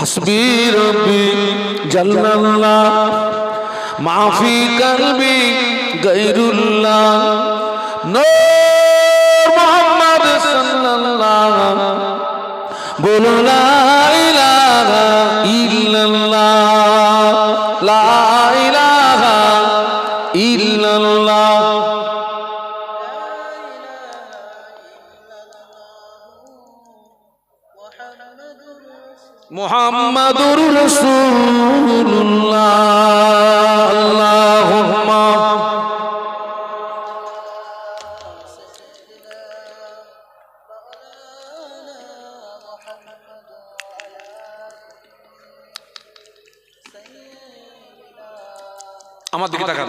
[SPEAKER 1] हस्बी रब्बी जल्लल्लाह माफी कल्बी गैरुल्लाह, नूर मोहम्मद सल्लल्लाह बोलो ला इलाहा इल्लल्लाह, ला इलाहा इल्लल्लाह। मुहम्मदुर रसूलुल्लाह, अल्लाहुम्मा আমার দিকে তাকান।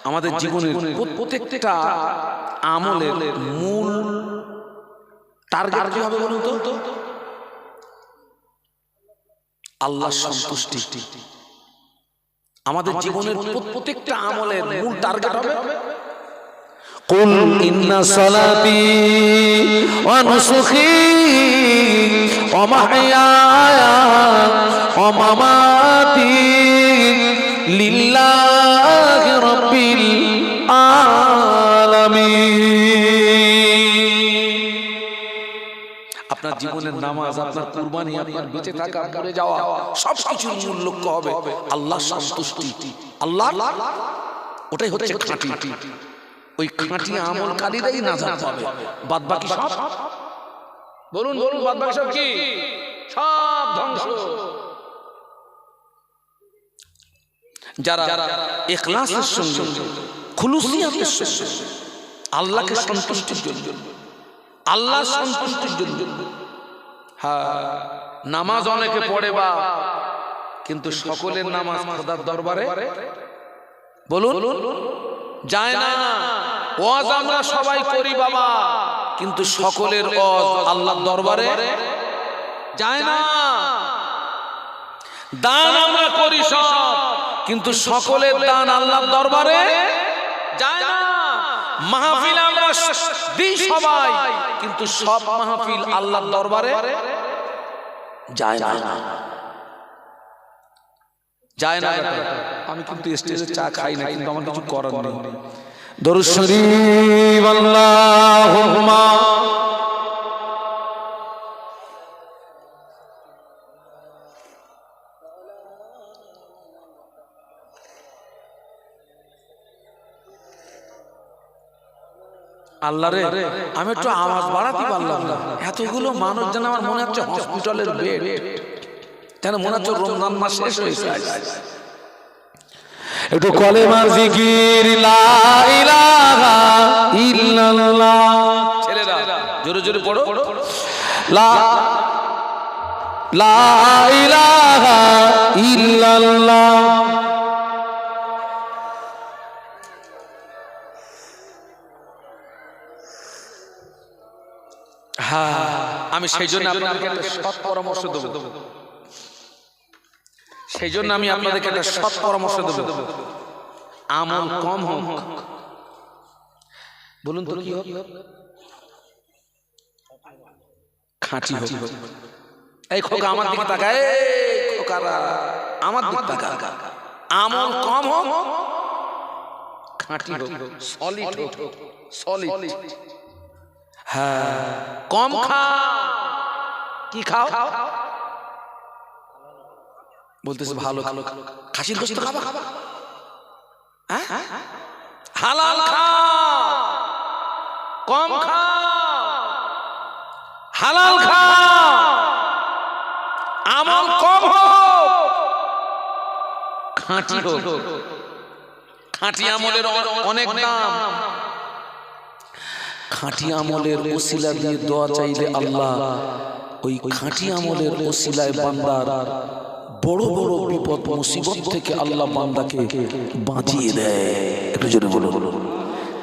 [SPEAKER 1] আমাদের জীবনের প্রত্যেকটা আমলের মূল টার্গেট কি হবে বলুন তো? আল্লাহর সন্তুষ্টি। আমাদের জীবনের প্রত্যেকটা আমলের মূল টার্গেট হবে কুল ইন্না সালাতি ওয়া নুসুকি ওয়া মাহইয়ায়া ওয়া মামাতি লিল্লাহি রাব্বিল আলামিন। আপনার জীবনের নামাজ, আপনার কুরবানি, আপনার বেঁচে থাকা, মরে যাওয়া, সবকিছুর মূল লক্ষ্য হবে আল্লাহর সন্তুষ্টি। আল্লাহ, ওটাই হচ্ছে খাঁটি। ওই খাঁটি আমলকারীরাই নাজাত পাবে। বাদবাকি সব বলুন বাদবাকি সব কি? সব ধ্বংস। যারা ইখলাসের সঙ্গে, খুলুসিয়াতের সঙ্গে, আল্লাহকে সন্তুষ্টির জন্য, আল্লাহর সন্তুষ্টির জন্য, হ্যাঁ, নামাজ অনেকে পড়ে বা, কিন্তু সকলের নামাজ খোদার দরবারে বলুন যায় না। ওয়াজ আমরা সবাই করি বাবা, কিন্তু সকলের ওয়াজ আল্লাহর দরবারে যায় না। দান আমরা করি সব, কিন্তু সকলের দান আল্লাহর দরবারে যায় না। মাহফিল আমরা দিই সবাই, কিন্তু সব মাহফিল আল্লাহর দরবারে যায় না। যায় না। আমি কিন্তু স্টেজে চা খাই না, কিন্তু আমার কিছু করার নেই। দরুদ শরীফ আল্লাহুম্মা আল্লাহ রে, আমি একটু আওয়াজ বাড়াতে পারলাম না। এতগুলো মানুষ যেন আমার মনে হচ্ছে হসপিটালের বেড, যেন মনে হচ্ছে রমজান মাস শেষ হয়েছে। একটু কলেমা জিকির লা ইলাহা ইল্লাল্লাহ। ছেলেরা জোরে জোরে পড়ো, লা ইলাহা ইল্লাল্লাহ। হ্যাঁ, আমি সেই জন্য আপনাদেরকে একটা সৎ পরামর্শ দেব। সেই জন্য আমি আপনাদেরকে একটা সৎ পরামর্শ দেব। আমল কম হোক, বলুন তো কি হোক? খাঁটি হোক। এই খোকা আমার দিকে তাকা, এই খোকারা আমার দিকে তাকা। আমল কম হোক, খাঁটি হোক, সলিড হোক, সলিড। হ্যাঁ, কম খাও। কি খাও? বলতেছে ভালো খাসির গোশত খাবা, হালাল খাও, কম খাও, হালাল খাও, আমল কম হোক, খাঁটি হোক। খাঁটি আমলের অনেক নাম। খাঁটি আমলের ওসিলা দিয়ে দোয়া চাইলে আল্লাহ ওই খাঁটি আমলের ওসিলায় বান্দার বড় বড় বিপদ মুসিবত থেকে আল্লাহ বান্দাকে বাঁচিয়ে দেয়। একটু জোরে বলুন।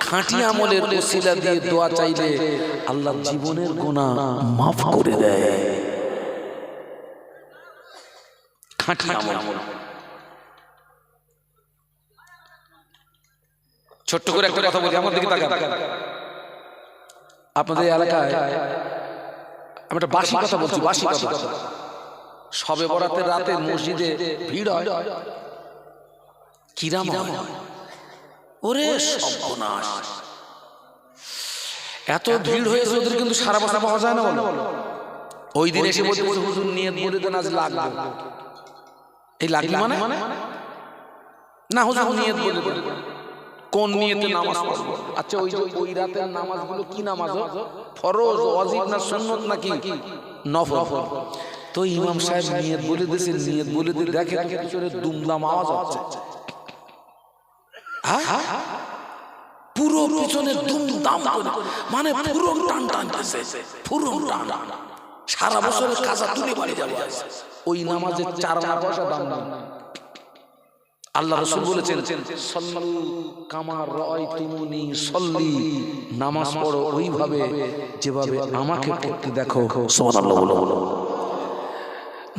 [SPEAKER 1] খাঁটি আমলের ওসিলা দিয়ে দোয়া চাইলে আল্লাহ জীবনের গুনাহ মাফ করে দেয়। খাঁটি আমল। ছোট্ট করে একটা কথা বলি, আমার দিকে তাকান। আপনাদের এলাকায় আমি একটা বাসি কথা বলছি, বাসি কথা। শবে বরাতের রাতে মসজিদে ভিড় হয়, কিরাম হয়। ওরে সর্বনাশ, এত ভিড় হয়েছে ওদের, কিন্তু সারা বছর পাওয়া যায় না। বলো ওই দিন এসে বলতে হুজুর নিয়ত বলে দেন আজ লাগবে। এই লাগবে মানে না, হুজুর নিয়ত বলে দেন। কোন নিয়তে নামাজ পড়বো? আচ্ছা, ওই যে ওই রাতের নামাজগুলো কি নামাজ? ফরজ, ওয়াজিব না সুন্নাত নাকি নফল? তো ইমাম সাহেব নিয়ত বলে দিয়েছেন, নিয়ত বলে দিয়ে দেখে পিছনে দুমদাম আওয়াজ হচ্ছে। হ্যাঁ, পুরো পিছনে দুমদাম, মানে পুরো টান টানতেছে, পুরো টান। সারা বছরের কাজা তুলে বাড়ি যাবে। ওই নামাজের 4 আনা পয়সা দাম নাই। আল্লাহ রাসূল বলেছেন সাল্লু কামা রাআইতুমুনি সাল্লি, নামাজ পড়ো ওইভাবে যেভাবে আমাকে পড়তে দেখো। সুবহানাল্লাহ বলো।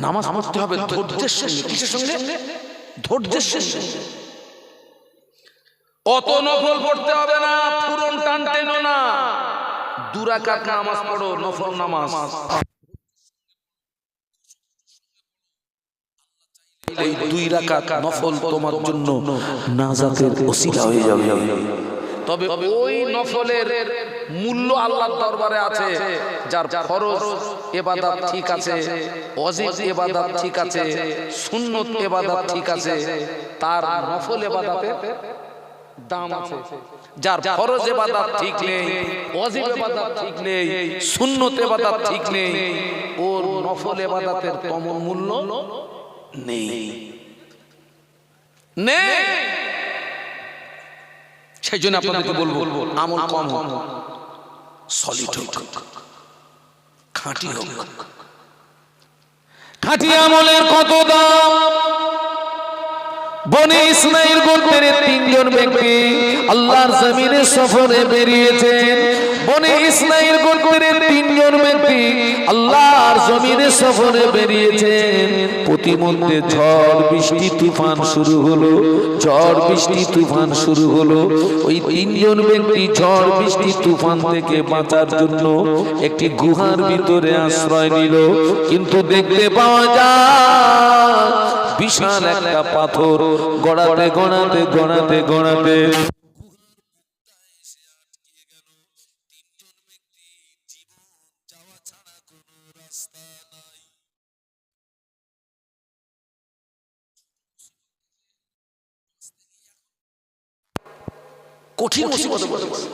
[SPEAKER 1] নামাজ পড়তে হবে ধৈর্যের সঙ্গে। কিসের সঙ্গে? ধৈর্যের সঙ্গে। অত নফল পড়তে হবে না, পুরন টান টেনো না, 2 রাকাত নামাজ পড়ো, নফল নামাজ। এই 2 রাকাত নফল তোমার জন্য নাজাতের ওসিলা হয়ে যাবে। তবে ওই নফলের মূল্য আল্লাহর দরবারে আছে যার ফরজ ইবাদত ঠিক আছে, ওয়াজিব ইবাদত ঠিক আছে, সুন্নত ইবাদত ঠিক আছে, তার নফল ইবাদতের দাম আছে। যার ফরজ ইবাদত ঠিক নেই, ওয়াজিব ইবাদত ঠিক নেই, সুন্নত ইবাদত ঠিক নেই, ওর নফল ইবাদতের তেমন মূল্য নেই। সেই জন্য আপনাদেরকে বলবো আমল কম হোক, সলিড হোক, খাঁটি হোক। খাঁটি আমলের কত দাম! বনি ইসরাইল গোত্রের 3 জন ব্যক্তি আল্লাহর জমিনে সফরে বেরিয়েছেন। বনি ইসরাইল গোত্রের 3 জন ব্যক্তি আল্লাহর জমিনে সফরে বেরিয়েছেন। প্রতিমধ্যে ঝড় বৃষ্টি তুফান শুরু হলো, ঝড় বৃষ্টি তুফান শুরু হলো। ওই 3 জন ব্যক্তি ঝড় বৃষ্টি তুফান থেকে বাঁচার জন্য একটি গুহার ভিতরে আশ্রয় নিল। কিন্তু দেখতে পাওয়া যায় বিশাল একটা পাথর গড়াতে গড়াতে গড়াতে গড়াতে কঠিন মুসিবতে পড়েছে।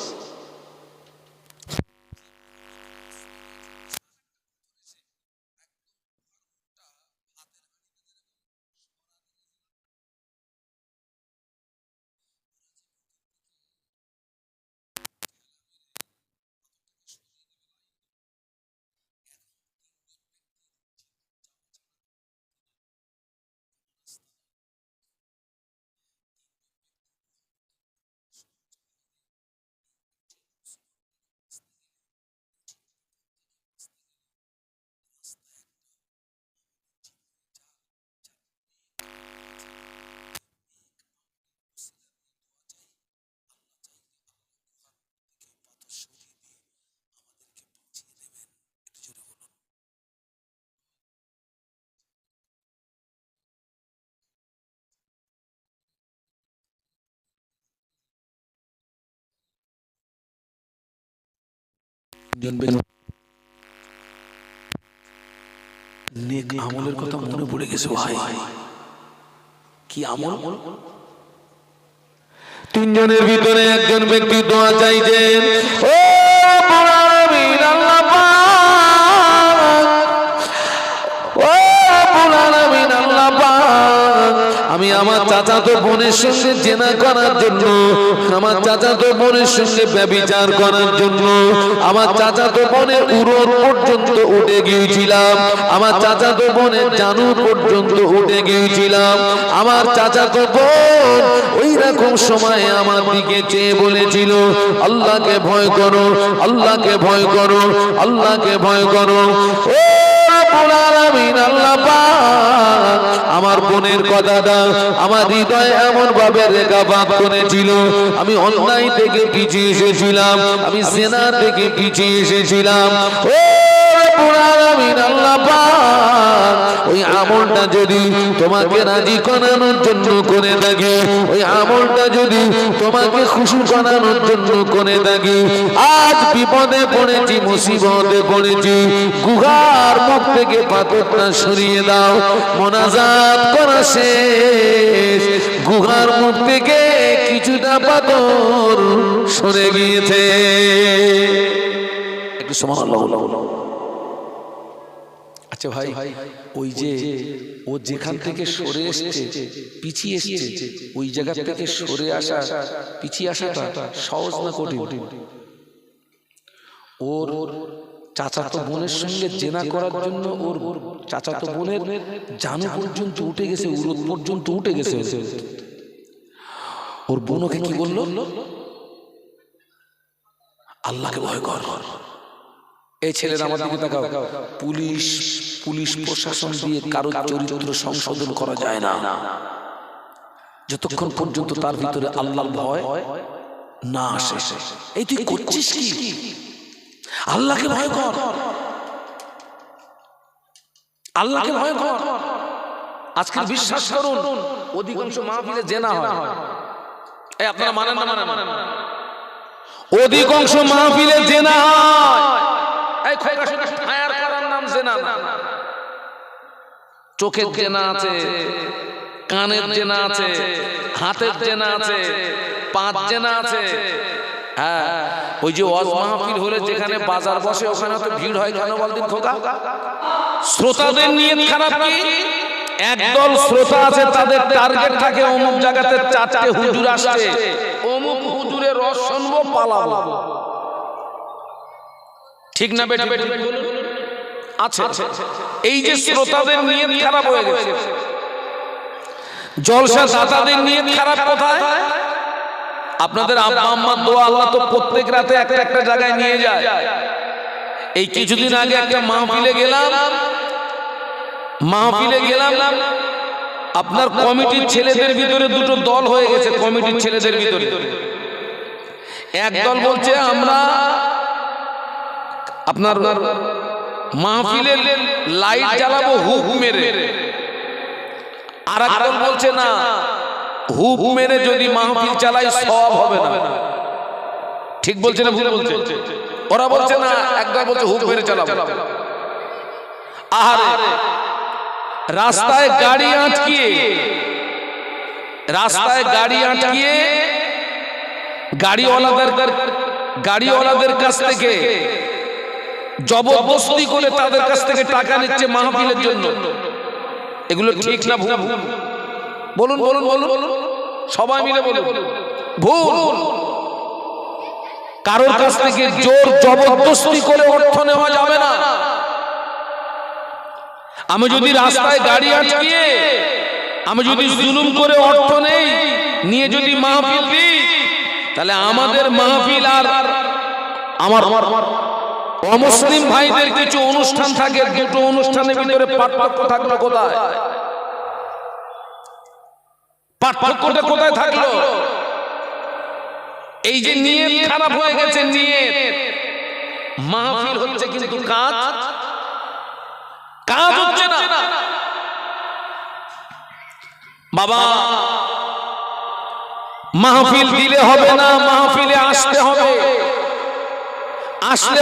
[SPEAKER 1] নেক আমলের কথা মনে পড়ে গেছে ভাই। কি আমল? 3 জনের ভিতরে একজন ব্যক্তি দোয়া চাইছেন, ও মুরাবির আল্লাহ পাক, ও মুরাবির আল্লাহ পাক, আমি আমার চাচাতো বোনের সঙ্গে জেনা করার জন্য, আমার চাচাতো বোনের সঙ্গে ব্যভিচার করার জন্য আমার চাচাতো বোনের উরর পর্যন্ত উঠে গিয়েছিলাম, আমার চাচাতো বোনের জানু পর্যন্ত উঠে গিয়েছিলাম। আমার চাচাতো বোন ওই রকম সময় আমার দিকে চেয়ে বলেছিল, আল্লাহকে ভয় করো, আল্লাহকে ভয় করো, আল্লাহকে ভয় করো। ও রব্বুল আলামিন আল্লাহ পাক আমার বোনের কথাটা আমার হৃদয়ে এমন ভাবে রেখাপাত করেছিল। আমি অন্যায় থেকে পিছিয়ে এসেছিলাম, আমি জেনা থেকে পিছিয়ে এসেছিলাম। ও রব্বুল আলামিন আল্লাহ পাক ওই আমলটা যদি তোমাকে রাজি করানোর জন্য করে থাকি, ওই আমলটা যদি তোমাকে খুশি করানোর জন্য করে থাকি, আজ বিপদে পড়েছি, মুসিবতে পড়েছি, গুহার মুখ থেকে পাথরটা সরিয়ে দাও। মোনাজাত করা শেষ, গুহার মুখ থেকে কিছুটা পাথর সরে গিয়েছে। একটু সুবহানাল্লাহ। আচ্ছা ভাই, ওই যে ও যেখান থেকে সরে এসছে, পিছিয়ে এসছে, ওই জায়গা থেকে সরে আসা, পিছিয়ে আসাটা সহজ না কঠিন? ওর চাচাতো বোনের সঙ্গে জেনা করার জন্য ওর চাচাতো বোনের জানু পর্যন্ত উঠে গেছে, উরুত পর্যন্ত উঠে গেছে। ওর বোন ওকে কি বলল? আল্লাহকে ভয় কর। এই ছেলেরা আমার দিকে তাকাও। পুলিশ প্রশাসন দিয়ে কারো চরিত্র সংশোধন করা যায় না যতক্ষণ পর্যন্ত তার ভিতরে আল্লাহর ভয় না আসে। এই তুই করছিস কি? আল্লাহকে ভয় কর, আল্লাহকে ভয় কর। আজকে বিশ্বাস করুন, অধিকাংশ মাহফিলে জেনা হয়। এই আপনারা মানেন না? মানেন? অধিকাংশ মাহফিলে জেনা হয়। এই খোকা শুনে ফায়ার করার নাম জেনা না। চোখের জেনা আছে, কানের জেনা আছে, হাতের জেনা আছে, পাঁচ জেনা আছে। হ্যাঁ, ওই যে ওয়াজ মাহফিল হলে যেখানে বাজার বসে ওখানে তো ভিড় হয় কেন বলদিন খোকা? শ্রোতাদের নিয়ত খারাপ কি? একদল শ্রোতা আছে, তাদের টার্গেট থাকে অমুক জায়গাতে 4টে হুজুর আসছে, অমুক হুজুরের রস শুনবো, পালাবো। ঠিক না বেটা? আছে। এই যে শ্রোতাদের নিয়ত খারাপ হয়ে গেছে, জলসা দাতাদের নিয়ত খারাপ কোথায়? আপনাদের আব্বা আম্মার দোয়া আল্লাহ তো প্রত্যেক রাতে একটা জায়গায় নিয়ে যায়। এই কিছুদিন আগে একটা মাহফিলে গেলাম, আপনার কমিটির ছেলেদের ভিতরে দুটো দল হয়ে গেছে। কমিটির ছেলেদের ভিতরে এক দল বলছে আমরা আপনার মাহফিলে লাইট জ্বালাবো হুপ মেরে, আর এক দল বলছে না, হুপ মেরে যদি মাহফিল চালাই সওয়াব হবে না। ঠিক বলছে না ভুল বলছে? ওরা বলছে না, একদল বলছে হুপ মেরে চালাবো। আহারে, রাস্তায় গাড়ি আটকিয়ে গাড়িওয়ালাদের কাছ থেকে জবরদস্তি করে তাদের কাছ থেকে টাকা নিচ্ছে মাহফিলের জন্য। এগুলো ঠিক না ভুল? বলুন, সবাই মিলে বলুন। ভুল। কারোর কাছ থেকে জোর জবরদস্তি করে অর্থ নেওয়া যাবে না। আমি যদি রাস্তায় গাড়ি আটকিয়ে আমি যদি জুলুম করে অর্থ নেই নিয়ে যদি মাহফিল দিই, তাহলে আমাদের মাহফিল আর আমার অমুসলিম ভাইদের কিছু অনুষ্ঠান থাকে, দুটো অনুষ্ঠানের ভিতরে পার্থক্য থাকলো কোথায়? পার্থক্যটা কোথায় থাকলো? এই যে নিয়ত খারাপ হয়ে গেছে, নিয়ত। মাহফিল হচ্ছে কিন্তু কাজ হচ্ছে না। বাবা, মাহফিল দিলে হবে না, মাহফিলে আসতে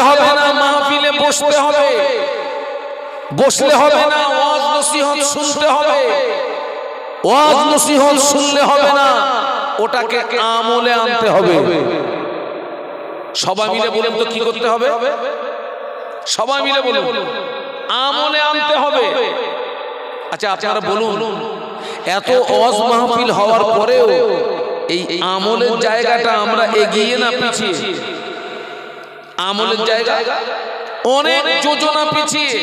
[SPEAKER 1] হবে না, মাহফিলে বসতে হবে, বসলে হবে না, ওয়াজ নসিহত শুনতে হবে, ওয়াজ নসিহত শুনলে হবে না, ওটাকে আমলে আনতে হবে। সবাই মিলে বলুন তো কি করতে হবে? সবাই মিলে বলুন, আমলে আনতে হবে। আচ্ছা আপনারা বলুন, এত ওয়াজ মাহফিল হওয়ার পরেও এই আমলের জায়গাটা আমরা এগিয়ে না পিছিয়ে? আমলের জায়গা অনেক যোজনা পিছিয়ে,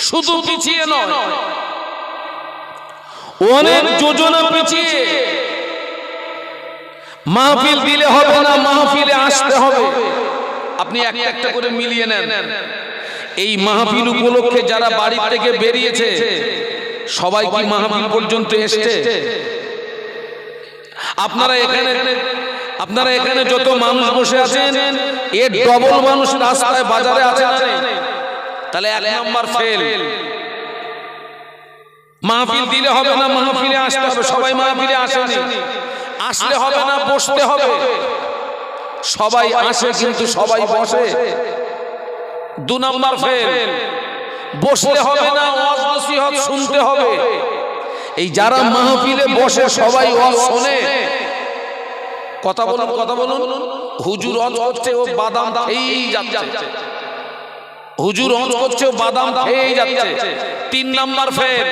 [SPEAKER 1] শুধু পিছিয়ে নয়, অনেক যোজনা পিছিয়ে। মাহফিল দিলে হবে না, মাহফিলে আসতে হবে। আপনি একটা করে মিলিয়ে নেন। এই মাহফিল উপলক্ষে যারা বাড়ি থেকে বেরিয়েছে সবাই কি মাহফিল পর্যন্ত এসেছে? আপনারা এখানে যত মানুষ বসে আছেন, এর ডবল মানুষ রাস্তায় বাজারে আছে। তাহলে এক নাম্বার ফেল। মাহফিল দিলে হবে না, মাহফিলে আসতে হবে। সবাই মাহফিলে আসেনি, আসলে হবে না, বসতে হবে। সবাই আসে কিন্তু সবাই বসে, দু নাম্বার ফেল। বসলে হবে না, ওয়াজ নসিহত শুনতে হবে। এই যারা মাহফিলে বসে সবাই ওয়াজ শোনে, কথা বলুন, হুজুর ওয়াজ করছে ও বাদাম খেয়েই যাচ্ছে, হুজুর ওয়াজ করছে ও বাদাম খেয়েই যাচ্ছে। তিন নাম্বার ফেল।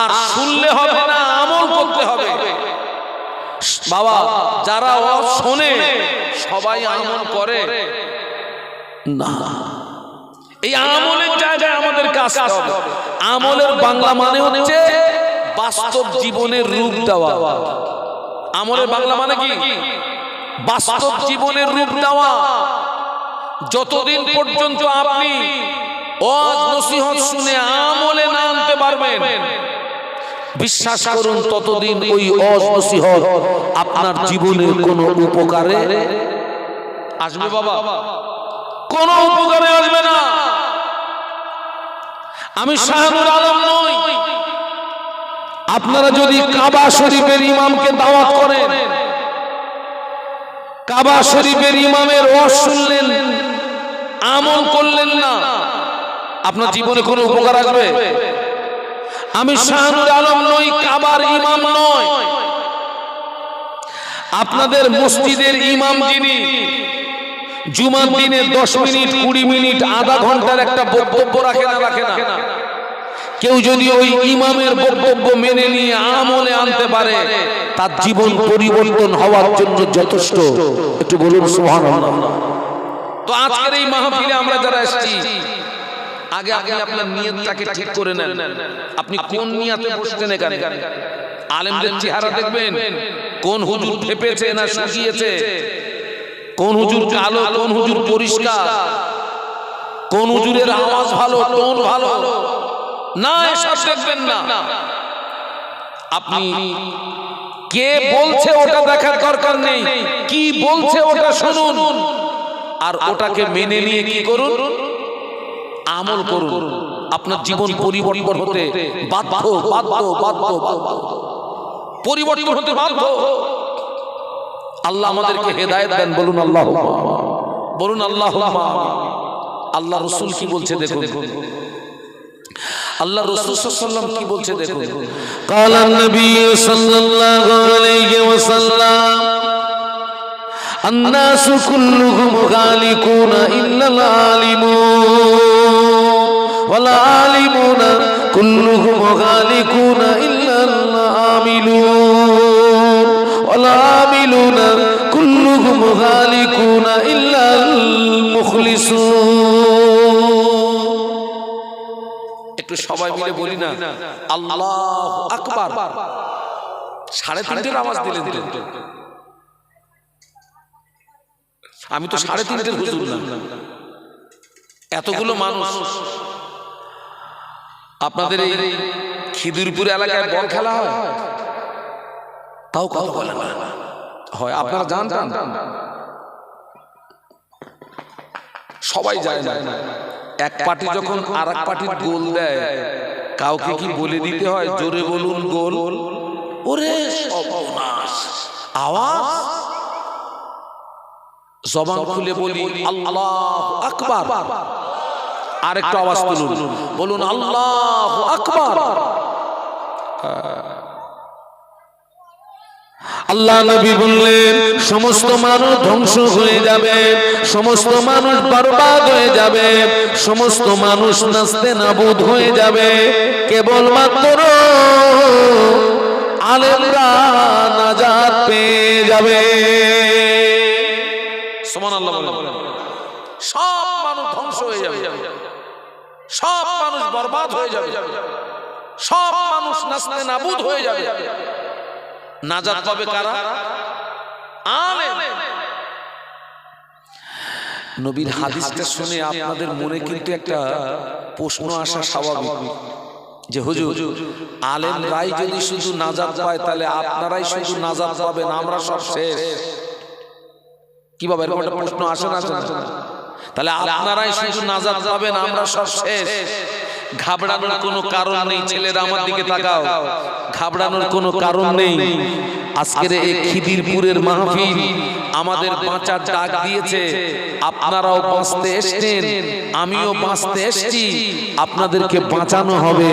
[SPEAKER 1] আর শুনলে হবে না, আমল করতে হবে। বাবা, যারা ওয়াজ শোনে সবাই আমল করে না। এই আমলের জায়গায় আমাদের কাজ হবে। আমলের বাংলা মানে হচ্ছে বাস্তব জীবনের রূপ দেওয়া। আমলের বাংলা মানে কি? বাস্তব জীবনের রূপ দেওয়া। যতদিন পর্যন্ত আপনি ওয়াজ নসিহত শুনে আমলে না আনতে পারবেন, বিশ্বাস করুন ততদিন ওই ওয়াজ নসিহত আপনার জীবনের কোনো উপকারে আসবে বাবা, কোনো উপকারে আসবে না। আমি শাহনুর আলম নই। আপনারা যদি কাবা শরীফের ইমামকে দাওয়াত করেন, কাবা শরীফের ইমামের ওয়াজ শুনলেন, আমল করলেন না, আপনার জীবনে কোনো উপকার আসবে? আমি শাহনুর আলম নই, কাবার ইমাম নয়। আপনাদের মসজিদের ইমাম যিনি জুমার দিনে 10 মিনিট 20 মিনিট আধা ঘন্টার একটা বক্তব্য রাখে না, কেউ যদি ওই ইমামের বক্তব্য মেনে নিয়ে আমলে আনতে পারে, তার জীবন পরিবর্তন হওয়ার জন্য যথেষ্ট। একটু বলুন সুবহানাল্লাহ। তো আজকের এই মাহফিলে আমরা যারা এসেছি, আগে আপনি আপনার নিয়তটাকে ঠিক করে নেন। আপনি কোন নিয়তে বসছেন এখানে? আলেমদের চেহারা দেখবেন, কোন হুজুর ফেপেছে না শুকিয়েছে, কোন হুজুর কালো, কোন হুজুর পরিষ্কার, কোন হুজুরের আওয়াজ ভালো, টোন ভালো, না এসব দেখবেন না। আপনি কে বলছে ওটা দেখার দরকার নেই, কি বলছে ওটা শুনুন, আর ওটাকে মেনে নিয়ে কি করুন? আমল করুন। আপনার জীবন পরিবর্তন হতে বাধ্য, পরিবর্তন হতে বাধ্য। আল্লাহ আমাদেরকে হেদায়েত দেন। বলুন আল্লাহুম্মা, বলুন আল্লাহুম্মা। আল্লাহ রাসূল কি বলছে দেখুন, আল্লাহ রাসূল সাল্লাল্লাহু আলাইহি ওয়াসাল্লাম কি বলছে দেখুন। ক্বালা নবী সাল্লাল্লাহু আলাইহি ওয়াসাল্লাম, الناس كلهم غالقون إلا العالمون والعالمون كلهم غالقون إلا العاملون والعاملون كلهم غالقون إلا المخلصون। একটু সবাই মিলে বলি না আল্লাহু আকবার। 3:30 আওয়াজ দিলেন। আমি তো 3:30 হুজুর না। এতগুলো মানুষ, আপনাদের এই খিদিরপুর এলাকায় বল খেলা হয়, তাও কথা বলে না হয়। আপনারা জানতেন? সবাই যায় না। এক পার্টি যখন আর এক পার্টির গোল দেয়, কাউকে কি বলে দিতে হয় জোরে বলুন গোল? ওরে সর্বনাশ! আওয়াজ জবান খুলে বলি আল্লাহু আকবার। আরেকটু আওয়াজ তুলুন, বলুন আল্লাহু আকবার। আল্লাহ নবী বললেন সমস্ত মানুষ ধ্বংস হয়ে যাবে, সমস্ত মানুষ বরবাদ হয়ে যাবে, সমস্ত মানুষ নাস্তে নাবুদ হয়ে যাবে, কেবলমাত্র আলেমরা নাজাত পেয়ে যাবে। সুবহানাল্লাহ বলেন। সব মানুষ ধ্বংস হয়ে যাবে, সব মানুষ বরবাদ হয়ে যাবে, সব মানুষ নাস্তে নাবুদ হয়ে যাবে। নাজাত পাবে কারা? আলেম। নবীর হাদিসটা শুনে আপনাদের মনে কিন্তু একটা প্রশ্ন আসা স্বাভাবিক যে হুজুর, আলেমরাই যদি শুধু নাজাত পায় তাহলে আপনারাই শুধু নাজাত পাবেন, আমরা সব শেষ। কিভাবে এরকম একটা প্রশ্ন আসে না? তাহলে আপনারাই শুধু নাজাত পাবেন, আমরা সব শেষ। ঘাবড়ানোর কোনো কারণ নেই। ছেলেরা আমার দিকে তাকাও, ঘাবড়ানোর কোনো কারণ নেই। আজকের এই খিদিরপুরের মাহফিল আমাদের বাঁচার ডাক দিয়েছে। আপনারাও বাঁচতে এসেছেন, আমিও বাঁচতে এসেছি, আপনাদেরকে বাঁচানো হবে।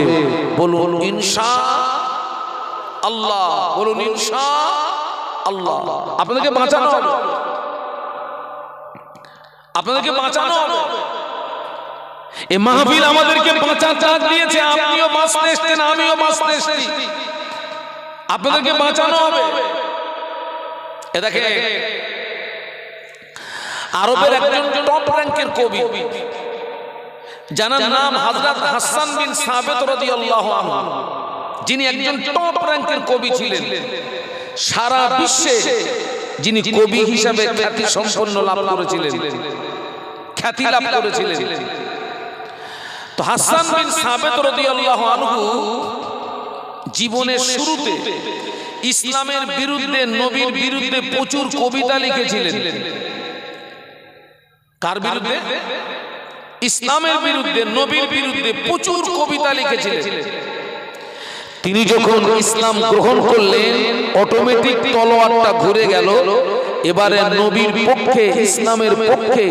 [SPEAKER 1] বলুন ইনশাআল্লাহ, বলুন ইনশাআল্লাহ। আপনাদেরকে বাঁচানো হবে, আপনাদেরকে বাঁচানো হবে। এই মাহফিল আমাদেরকে বাঁচার ডাক দিয়েছে। আপনিও বাঁচতে এসেছেন, আমিও বাঁচতে এসেছি, আপনাদেরকে বাঁচানো হবে। এ দেখে আরবের একজন টপ র্যাঙ্কের কবি, যার নাম হযরত হাসান বিন সাবিত রাদিয়াল্লাহু আনহু, যিনি একজন টপ র্যাঙ্কের কবি ছিলেন। সারা বিশ্বে যিনি কবি হিসাবে খ্যাতি সম্পন্ন লাভ করেছিলেন, খ্যাতি লাভ করেছিলেন। তো হাসান বিন সাবিত রাদিয়াল্লাহু আনহু জীবনের শুরুতে ইসলামের বিরুদ্ধে, নবীর বিরুদ্ধে প্রচুর কবিতা লিখেছিলেন। কার বিরুদ্ধে? ইসলামের বিরুদ্ধে, নবীর বিরুদ্ধে প্রচুর কবিতা লিখেছিলেন। তিনি যখন ইসলাম গ্রহণ করলেন, অটোমেটিক তলোয়ারটা ঘুরে গেল। এবারে নবীর পক্ষে, ইসলামের পক্ষে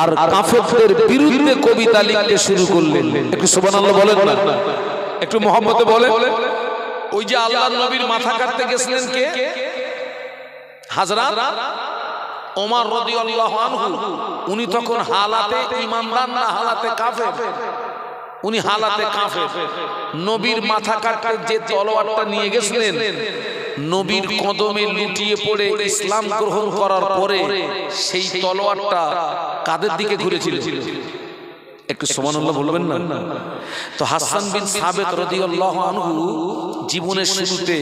[SPEAKER 1] আর কাফেরদের বিরুদ্ধে কবিতা লিখতে শুরু করলেন। একটু সুবহানাল্লাহ বলেন না, একটু মুহাম্মদে বলেন। ওই যে আল্লাহর নবীর মাথা কাটতে গেছিলেন কে? হযরত ওমর রাদিয়াল্লাহু আনহু। উনি তখন হালাতে ঈমানদার না হালাতে কাফের? উনি হালাতে কাফের। নবীর মাথা কাটতে যে তলোয়ারটা নিয়ে গেছিলেন, নবীর কদমে লুটিয়ে পড়ে ইসলাম গ্রহণ করার পরে সেই তলোয়ারটা কাদের দিকে ঘুরেছিল? একটু সুবহানাল্লাহ বলবেন না। তো হাসান বিন সাবিত রাদিয়াল্লাহু আনহু জীবনের শুরুতে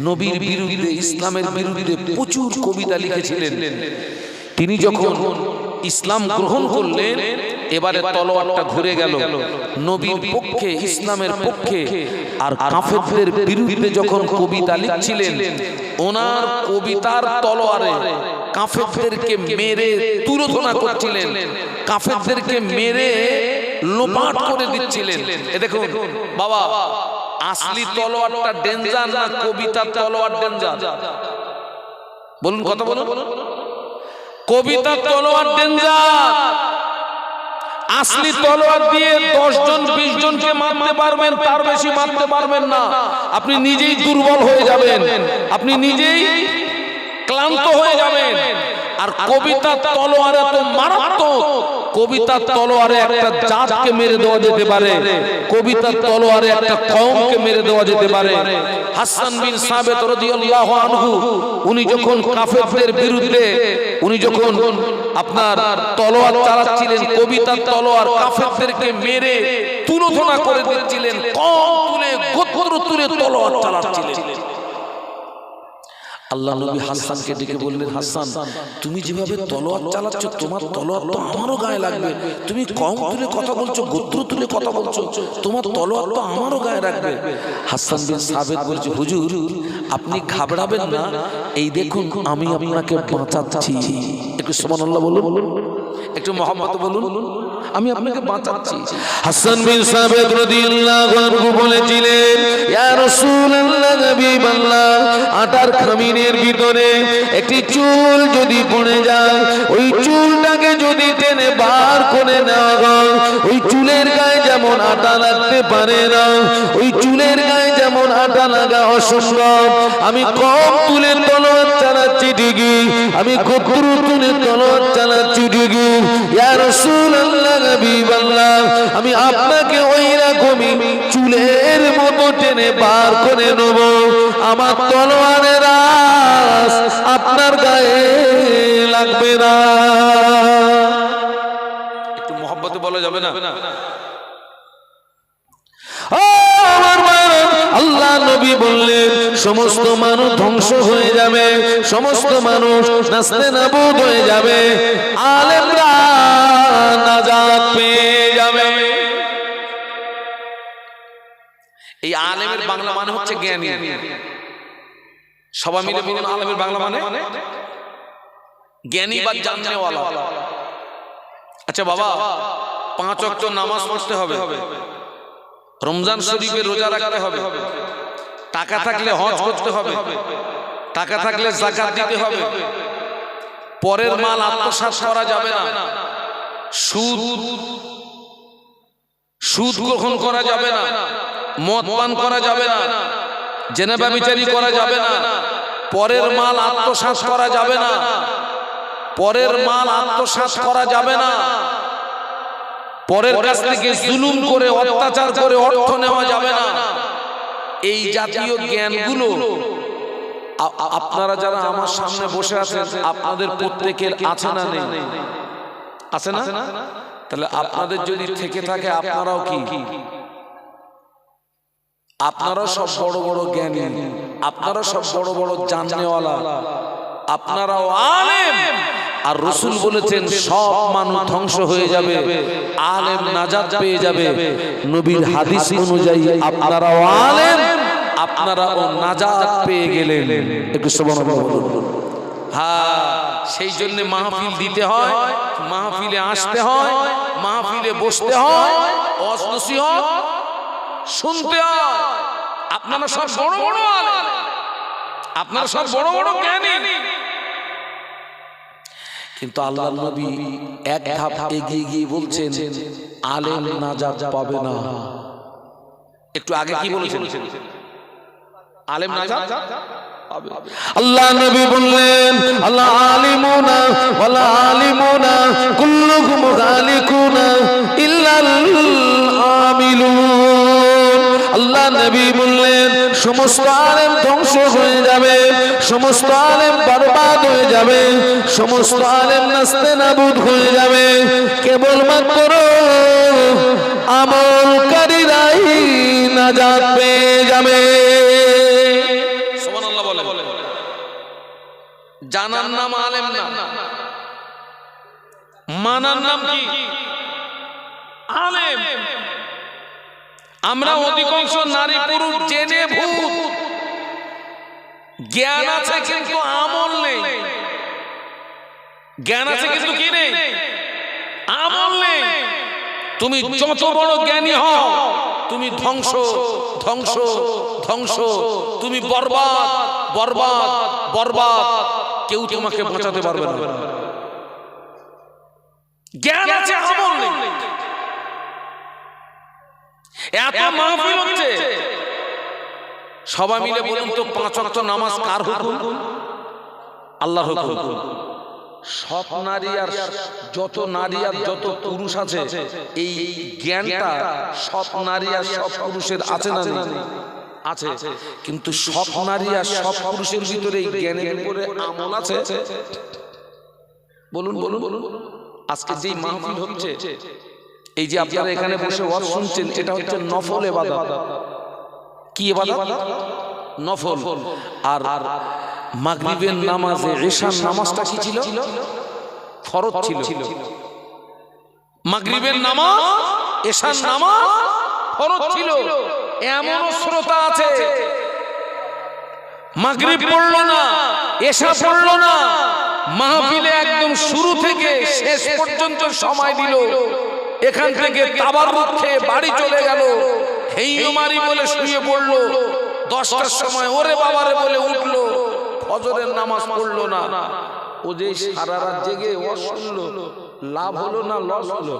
[SPEAKER 1] নবীর বিরুদ্ধে, ইসলামের বিরুদ্ধে প্রচুর কবিতা লিখেছিলেন। তিনি যখন ইসলাম গ্রহণ করলেন, এবারে তলোয়ারটা ঘুরে গেল। নবীর পক্ষে, ইসলামের পক্ষে আর কাফেরদের বিরুদ্ধে যখন কবিতা লিখছিলেন, ওনার কবিতার তলোয়ারে কাফেরদেরকে মেরে তুরোধনা করছিলেন, কাফেরদেরকে মেরে লোপাট করে দিচ্ছিলেন। এ দেখুন বাবা, আসলি তলোয়ারটা ডেঞ্জার না কবিতার তলোয়ার ডেঞ্জার? বলুন, কথা বলুন। কবিতার তলোয়ার ডেঞ্জার। আসলি তলোয়ার দিয়ে 10 জন 20 জনকে মারতে পারবেন, তার বেশি মারতে পারবেন না। আপনি নিজেই দুর্বল হয়ে যাবেন, আপনি নিজেই ক্লান্ত হয়ে যাবেন। আর কবিতার তলোয়ার এত মারাত্মক, কবিতার তলোয়ারে একটা জাতকে মেরে দেওয়া যেতে পারে, কবিতার তলোয়ারে একটা কওমকে মেরে দেওয়া যেতে পারে। হাসান বিন সাবিত রাদিয়াল্লাহু আনহু উনি যখন কাফেরদের বিরুদ্ধে, উনি যখন আপনার তলোয়ার চালাচ্ছিলেন, কবিতার তলোয়ার কাফেরদেরকে মেরে তুলোধনা করে দিচ্ছিলেন, কম তুলে গোত্র তুলে তলোয়ার চালাচ্ছিলেন। আল্লাহ নবী হাসানকে ডেকে বললেন, হাসান তুমি যেভাবে তলোয়ার চালাচ্ছ, তোমার তলোয়ার তো আমারও গায়ে লাগবে। তুমি কম তুলে কথা বলছো, গোত্র তুলে কথা বলছো, তোমার তলোয়ার তো আমারও গায়ে লাগবে। হাসান বিন সাবিত বলছে, হুজুর আপনি ঘাবড়াবেন না, এই দেখুন আমি আপনাকে বাঁচাচ্ছি। একটু সুবহানাল্লাহ বলুন, একটু মুহাম্মদ বলুন, আমি আপনাকে বাঁচাচ্ছি। হাসান বিন সাবিত রাদিয়াল্লাহু আনহু বলেছিলেন, ইয়া রাসূলুল্লাহ, হাবিবাল্লাহ, আটার খামিনের ভিতরে একটি চুল যদি পড়ে যায়, ওই চুলটাকে যদি টেনে বার করে নেওয়া হয়, ওই চুলের গায়ে যেমন আটা লাগতে পারে না, ওই চুলের গায়ে যেমন আটা লাগা অসম্ভব। আমি কম তুলে তলোয়ার চালাচ্ছি ঠিকই, আমি গোত্র তুলে তলোয়ার চালাচ্ছি ঠিকই, ইয়া রাসূলুল্লাহ, হাবিবাল্লাহ, আমি আপনাকে ওই রকমই চুলের মতো টেনে বার করে নেব। আমার তলোয়ারের আঁচ আপনার গায়ে লাগবে না। একটু মহব্বতে বলা যাবে না? আল্লাহ নবী বললেন, সমস্ত মানুষ ধ্বংস হয়ে যাবে, সমস্ত মানুষ নাস্তে নাবুদ হয়ে যাবে, আলেমরা নাজাত পেয়ে যাবে। এই আলেমের বাংলা মানে হচ্ছে জ্ঞানী। সবাই মিলে বলুন, আলেমের বাংলা মানে জ্ঞানী বা জাননেওয়ালা। আচ্ছা বাবা, 5 ওয়াক্ত নামাজ পড়তে হবে, রমজান শরীফে রোজা রাখতে হবে, টাকা থাকলে হজ করতে হবে, টাকা থাকলে যাকাত দিতে হবে, পরের মাল আত্মসাৎ করা যাবে না, সুদ গ্রহণ করা যাবে না, মদ পান করা যাবে না, জেনা ব্যভিচারী করা যাবে না, পরের মাল আত্মসাৎ করা যাবে না, পরের মাল আত্মসাৎ করা যাবে না, পরের কাছ থেকে জুলুম করে অত্যাচার করে অর্থ নেওয়া যাবে না। এই জাতীয় জ্ঞানগুলো আপনারা যারা আমার সামনে বসে আছেন, আপনাদের প্রত্যেকের আছে না নেই? আছে না? তাহলে আপনাদের যদি থেকে থাকে, আপনারাও কি? আপনারা সব বড় বড় জ্ঞানী, আপনারা সব বড় বড় জাননেওয়ালা, আপনারাও আলেম, আর রাসূল বলেছেন সব মানুষ ধ্বংস হয়ে যাবে, আলেম নাজাত পেয়ে যাবে। নবীর হাদিস অনুযায়ী আপনারাও আলেম, আপনারাও নাজাত পেয়ে গেলেন। একটু সুবহানাল্লাহ বলুন। হ্যাঁ, সেই জন্য মাহফিল দিতে হয়, মাহফিলে আসতে হয়, মাহফিলে বসতে হয়, ওয়াজ নসিহত শুনতে হয়। আপনারা সব বড় বড় আলেম, আপনারা সব বড় বড় জ্ঞানী, কিন্তু আল্লাহর নবী এক ধাপ এগিয়ে গিয়ে বলছেন আলেম নাজাত পাবে না। একটু আগে কি বলেছেন? আলেম নাজাত পাবে। আল্লাহ নবী বললেন আল্লাহ আলিমুনা ওয়ালা আলিমুনা কুল্লুকুম গালিকুনা ইল্লাল আমিলুন। আল্লাহ নবী বললেন সমস্ত আলেম ধ্বংস হয়ে যাবে, সমস্ত আলেম বরবাদ হয়ে যাবে, সমস্ত আলেম নাস্তেনাবুদ হয়ে যাবে, কেবলমাত্র আমলকারীরাই নাজাত পেয়ে যাবে। সুবহানাল্লাহ বলেন। জানার নাম আলেম না, মানার নাম কি? আলেম। আমরা অধিকাংশ নারী পুরুষ জেনে ভূত, জ্ঞান আছে কিন্তু আমল নেই, জ্ঞান আছে কিন্তু কি নেই? আমল নেই। তুমি যত বড় জ্ঞানী হও, তুমি ধ্বংস ধ্বংস ধ্বংস, তুমি বরবাদ বরবাদ বরবাদ, কেউ তোমাকে বাঁচাতে পারবে না। জ্ঞান আছে, আমল নেই। এত মাহফিল হচ্ছে, সবাই মিলে বলুন তো 5 ওয়াক্ত নামাজ কার হুকুম? আল্লাহর হুকুম। সব নারী আর যত নারী আর যত পুরুষ আছে, এই জ্ঞানটা সব নারী আর সব পুরুষের আছে না? আছে। কিন্তু সব নারী আর সব পুরুষের ভিতরে এই জ্ঞানের উপরে আমল আছে? বলুন বলুন বলুন। আজকে যে মাহফিল হচ্ছে, এই যে আপনারা এখানে বসে ওয়াজ শুনছেন, এটা হচ্ছে নফল ইবাদত। কি ইবাদত? নফল। আর মাগরিবের নামাজে ঈশার নামাজটা কি ছিল? ফরজ ছিল। মাগরিবের নামাজ, ঈশার নামাজ ফরজ ছিল। এমন শ্রোতা আছে মাগরিব পড়লো না, ঈশা পড়লো না, মাহফিলে একদম শুরু থেকে শেষ পর্যন্ত সময় দিল, এখান থেকে তাবাররুক খেয়ে বাড়ি চলে গেল, হেইয়মারি বলে শুয়ে পড়লো, 10টার সময় ওরে বাবারে বলে উঠলো, ফজরের নামাজ পড়লো না। ও যে সারা রাত জেগে ওয়াজ শুনলো, লাভ হলো না লস হলো?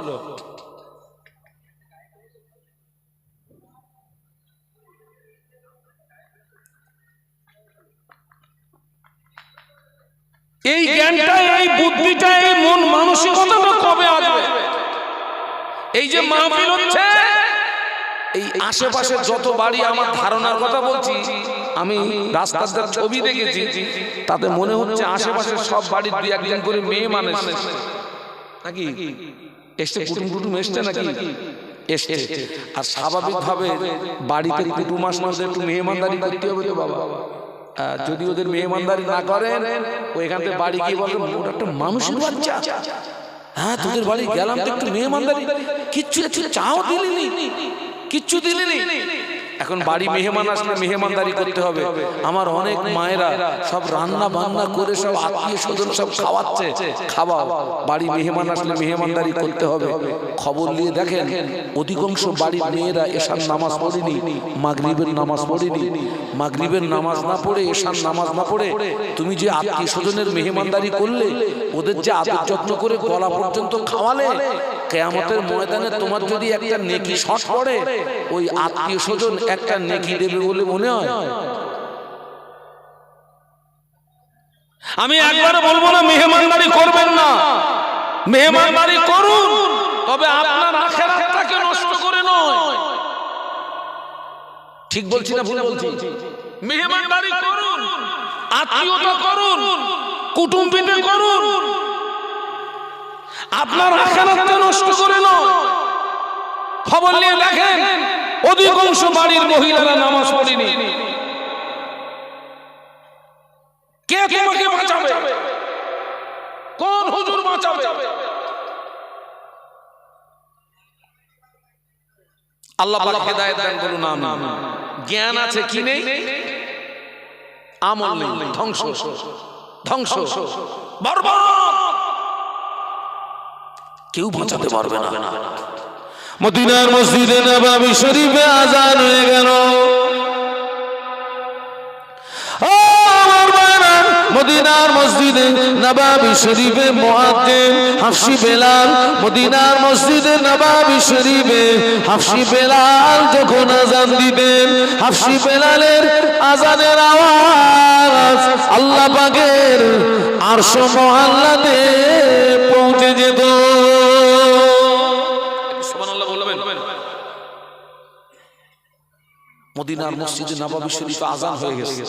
[SPEAKER 1] এই জ্ঞানটা, এই বুদ্ধিটা, এই মন মানসিকতাটা কবে আসবে? এই যে মাহফিল হচ্ছে, এই আশেপাশে যত বাড়ি, আমার ধারণার কথা বলছি, আমি রাস্তার ছবি দেখেছি, তাতে মনে হচ্ছে আশেপাশে সব বাড়ির 2-1 করে মেয়ে মানুষ নাকি এসছে, কুটুম কুটুম এসছে নাকি এসছে। আর স্বাভাবিকভাবে বাড়িতে কুটুম আসলে একটু মেহমানদারি করতে হবে তো বাবা। যদি ওদের মেহমানদারি না করেন, ওইখান থেকে বাড়ি গিয়ে বলবেন ওটা একটা মানুষের বাচ্চা, হ্যাঁ তোদের বাড়ি গেলাম তো একটু মেহমানদারি, কিচ্ছু চাও দিলিনি, কিচ্ছু দিলিনি। এখন বাড়ি মেহমান আসলে মেহমানদারি করতে হবে। আমার অনেক মায়েরা সব রান্না বান্না করে সব আত্মীয় স্বজন সব খাওয়াচ্ছে, খাওয়াও, বাড়ি মেহমান আসলে মেহমানদারি করতে হবে। খবর নিয়ে দেখেন অধিকাংশ বাড়ির মেয়েরা এশার নামাজ পড়েনি, মাগরিবের নামাজ পড়েনি। মাগরিবের নামাজ না পড়ে, এশার নামাজ না পড়ে তুমি যে আত্মীয় স্বজনের মেহমানদারি করলে, ওদের যে আদর যত্ন করে গলা পর্যন্ত খাওয়ালে, কিয়ামতের ময়দানে তোমার যদি একটা নেকি শর্ট পড়ে, ওই আত্মীয় স্বজন একটা নেকি দেবে বলে মনে হয়? আমি একবার বলবো না মেহমানদারি করবেন না, মেহমানদারি করুন, তবে আপনার আখিরাতটাকে নষ্ট করে নয়। ঠিক বলছি না ভুল বলছি? মেহমানদারি করুন, আত্মীয়তা করুন, কুটুম্বিতে করুন, আপনার আখিরাতটা নষ্ট করে নয়। খবর নিয়ে দেখেন অধিকাংশ বাড়ির মহিলারা নামাজ পড়েনি, কে তোমাকে বাঁচাবে? কোন হুজুর বাঁচাবে? আল্লাহ পাক হেদায়েত দান করুন, আমিন। জ্ঞান আছে কি নেই? আমল নেই, ধ্বংস ধ্বংস বরবাদ, কেউ বাঁচাতে পারবে না। মদিনার মসজিদে নববী শরীফে আযান হয়ে গেল। মদিনার মসজিদে নববী শরীফে মুয়াজ্জিন হাফসি বেলাল, মদিনার মসজিদে নববী শরীফে হাফসি বেলাল যখন আযান দিতেন, হাফসি বেলালের আযানের আওয়াজ আল্লাহ পাকের আরশ মুআল্লাতে পৌঁছে যেত। সুবহানাল্লাহ বলবেন। মদিনার মসজিদে নববী শরীফে আযান হয়ে গেছে,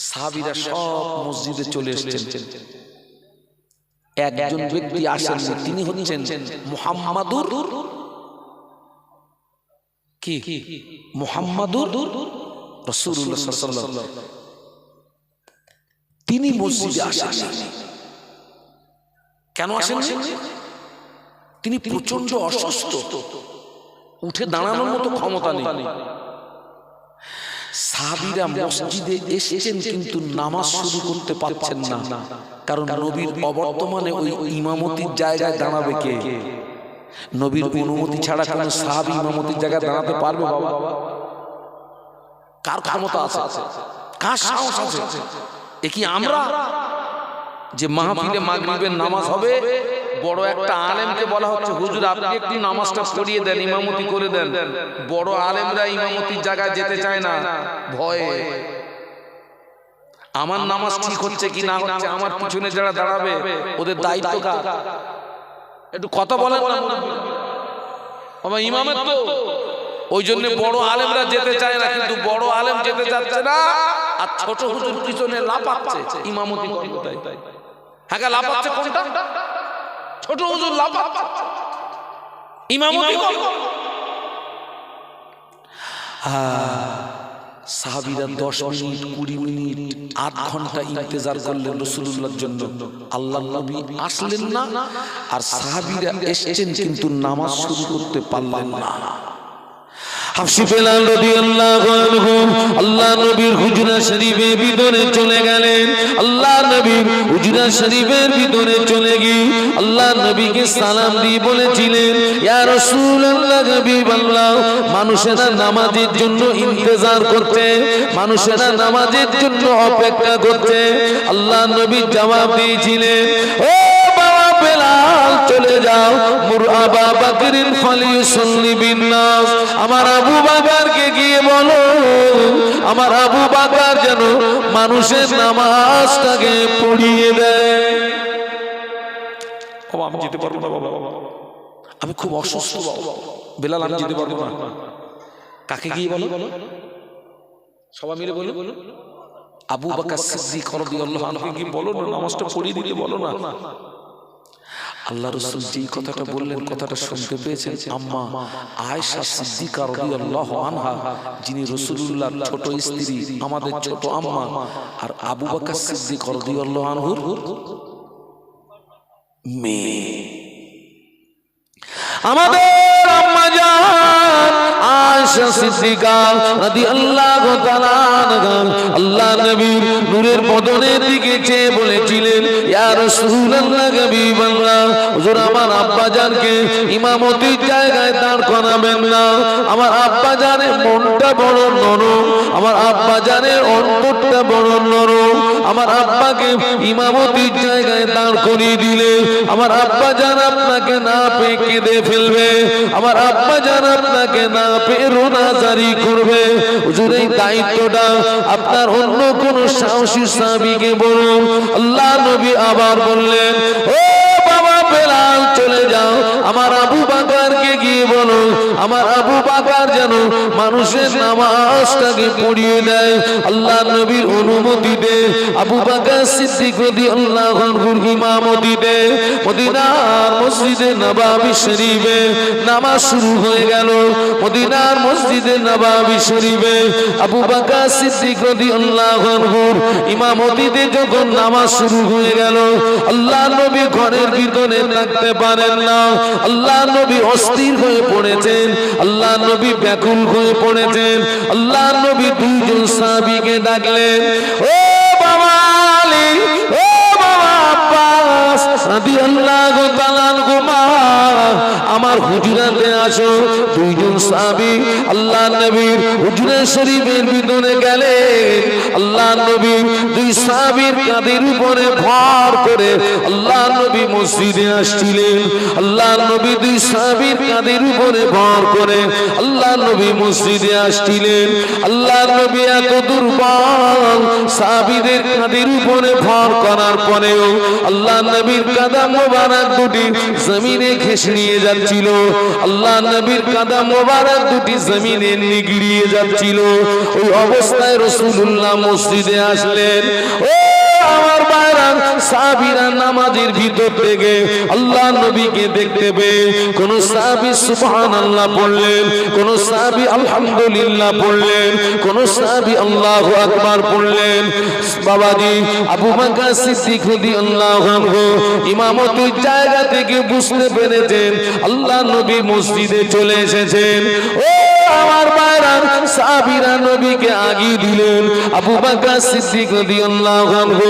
[SPEAKER 1] সাহাবীরা সব মসজিদে চলে এসেছেন। একজন ব্যক্তি আসেন, তিনি হচ্ছেন মুহাম্মাদুর কি মুহাম্মাদুর রাসূলুল্লাহ সাল্লাল্লাহু আলাইহি ওয়াসাল্লাম। তিনি মসজিদে আসেন। কেন আসেন? তিনি প্রচন্ড অসুস্থ, উঠে দাঁড়ানোর মতো ক্ষমতা নেই। সাহাবীরা মসজিদে এসেছেন কিন্তু নামাজ শুরু করতে পারছেন না, কারণ নবীর অবর্তমানে ওই ইমামতির জায়গায় দাঁড়াবে কে? নবীর অনুমতি ছাড়া কোন সাহাবী ইমামতির জায়গায় দাঁড়াতে পারবে? বাবা, কার ক্ষমতা আছে? কার সাহস আছে? এ কি আমরা যে মাহফিলে মাগরিবের নামাজ হবে, বড় একটা আলেমকে বলা হচ্ছে হুজুর আপনি একটু নামাজটা পড়িয়ে দেন, ইমামতি করে দেন। বড় আলেমরা ইমামতির জায়গায় যেতে চায় না, ভয়ে। আমার নামাজ ঠিক হচ্ছে কি না হচ্ছে, আমার পিছনে যারা দাঁড়াবে ওদের দায়িত্ব কার? একটু কথা বলেন না বাবা, ইমামের তো। ওই জন্য বড় আলেমরা যেতে চায় না, কিন্তু বড় আলেম যেতে চাচ্ছে না, আর ছোট হুজুর পিছনে লাফাচ্ছে ইমামতি করতে। হ্যাঁ, লাফাচ্ছে কোনটা? ছোট হুজুর লাফাচ্ছে ইমামতি করতে। সাহাবীরা 10 মিনিট 20 মিনিট 8 ঘন্টা ইন্তজার করলেন রাসূলুল্লাহর জন্য। আল্লাহর নবী আসলেন না, আর সাহাবীরা এসেছেন কিন্তু নামাজ শুরু করতে পারলেন না। হাফসি বেলাল রাদিয়াল্লাহু আনহু আল্লাহ নবীর হুজরা শরীফের ভিতরে চলে গেলেন। আল্লাহ নবীর হুজরা শরীফের ভিতরে চলে গিয়ে আল্লাহ নবীকে সালাম দিয়ে বলেছিলেন, ইয়া রাসূলুল্লাহ, হাবিবাল্লাহ, মানুষেরা নামাজের জন্য ইন্তজার করছে, মানুষেরা নামাজের জন্য অপেক্ষা করছে। আল্লাহ নবী জবাব দিয়েছিলেন, ও বাবা বেলাল, চলে যাও, মুর আবা বকরিন ফালিয়ুসাল্লি বিন নাস, আমার আবু বকরকে গিয়ে বলো, আমার আবু বকর যেন মানুষের নামাজটাকে পড়িয়ে দেয়। বাবা আমি যেতে পারবো না, বাবা আমি খুব অসুস্থ, বাবা বেলাল আমি যেতে পারবো না। কাকে গিয়ে বলো? সবাই মিলে বলো, আবু বকর সিদ্দিক রাদিয়াল্লাহু আনহু গিয়ে বলো না, নামাজটা পড়িয়ে দিতে বলো না। আল্লাহ রাসূল যেই কথাটা বললেন, কথাটা শুনতে পেয়েছেন আম্মা আয়েশা সিদ্দিকা রাদিয়াল্লাহু আনহা, যিনি রাসূলুল্লাহর ছোট স্ত্রী, আমাদের ছোট আম্মা, আর আবু বকর সিদ্দিক রাদিয়াল্লাহু আনহুর মেয়ে, আমাদের আম্মা জান আয়েশা সিদ্দিকা রাদিয়াল্লাহু তাআলা আনহা আল্লাহ নবীর নূরের বদনের দিকে চেয়ে বলেছিলেন, ইয়া রাসূলুল্লাহ, হাবিবাল্লাহ, হুজুর আমার আব্বা জানকে ইমামতির জায়গায় দাঁড় করাবেন না। আমার আব্বা জানের মনটা বড় নরম, আমার আব্বা জানের অন্তরটা বড় নরম। আমার আব্বাকে ইমামতির জায়গায় দাঁড় করিয়ে দিলে আমার আব্বা জান আপনাকে না পেয়ে কেঁদে ফেলবে, আমার আব্বা জান আপনাকে না পেয়ে রোনাজারি করবে। হুজুর এই দায়িত্বটা আপনার অন্য কোন সাহসী সাহাবীকে বলুন। আল্লাহ নবী আবার বললেন, ও বাবা বেলাল, চলে যাও, আমার আবু বকরকে গিয়ে বলো, আমার আবু বকর যেন মানুষের নামাজটাকে পড়িয়ে দেয়। আল্লাহ নবীর অনুমতিতে আবু বকর সিদ্দিক রাদিয়াল্লাহু আনহুর ইমামতিতে মদিনার মসজিদে নববী শরীফে নামাজ শুরু হয়ে গেল। মদিনার মসজিদে নববী শরীফে আবু বকর সিদ্দিক রাদিয়াল্লাহু আনহুর ইমামতিতে যখন নামাজ শুরু হয়ে গেল, আল্লাহ নবী ঘরের ভিতরে থাকতে পারেন না। আল্লাহ নবী অস্থির হয়ে পড়েছেন, আল্লাহ নবী ব্যাকুল হয়ে পড়েছেন। আল্লাহ নবী দুইজন সাহাবীকে ডাকলেন, ও বাবা আলী, ও বাবা আব্বাস রাদিয়াল্লাহু তাআলা আনহুমা, আমার হুজরাতে আসো। দুইজন সাহাবী আল্লাহ নবীর হুজরা শরীফের ভিতরে গেলেন। আল্লাহ নবী দুই সাহাবীর কাঁধের উপরে ভর করে আল্লাহ নবী মসজিদে আসছিলেন। আল্লাহ নবী দুই সাহাবীর কাঁধের উপরে ভর করে আল্লাহ নবী মসজিদে আসছিলেন। আল্লাহ নবী এত দুর্বল, সাহাবীদের কাঁধের উপরে ভর করার পরেও আল্লাহ নবীর কাঁধা মোবারক দুটি জমিনে ঘেঁষে নিয়ে যাচ্ছিল। আল্লাহ নবীর কাঁধা মোবারক দুটি জমিনে নিগড়িয়ে যাচ্ছিল। ওই অবস্থায় রাসূলুল্লাহ মসজিদে আসলেন। ও আমার ভাইরা, সাহাবীরা নামাজের ভিতর থেকে আল্লাহ নবীকে দেখতে পেয়ে কোন সাহাবী সুবহানাল্লাহ পড়লেন, কোন সাহাবী আলহামদুলিল্লাহ পড়লেন, কোন সাহাবী আল্লাহু আকবার পড়লেন। বাবাজি আবু বকর সিদ্দিক রাদিয়াল্লাহু আনহু ইমামতির জায়গা থেকে বুঝতে পেরেছেন আল্লাহ নবী মসজিদে চলে এসেছেন। ও আমার ভাইরা, সাহাবীরা নবীকে আগিয়ে দিলেন। আবু বকর সিদ্দিক রাদিয়াল্লাহু আনহু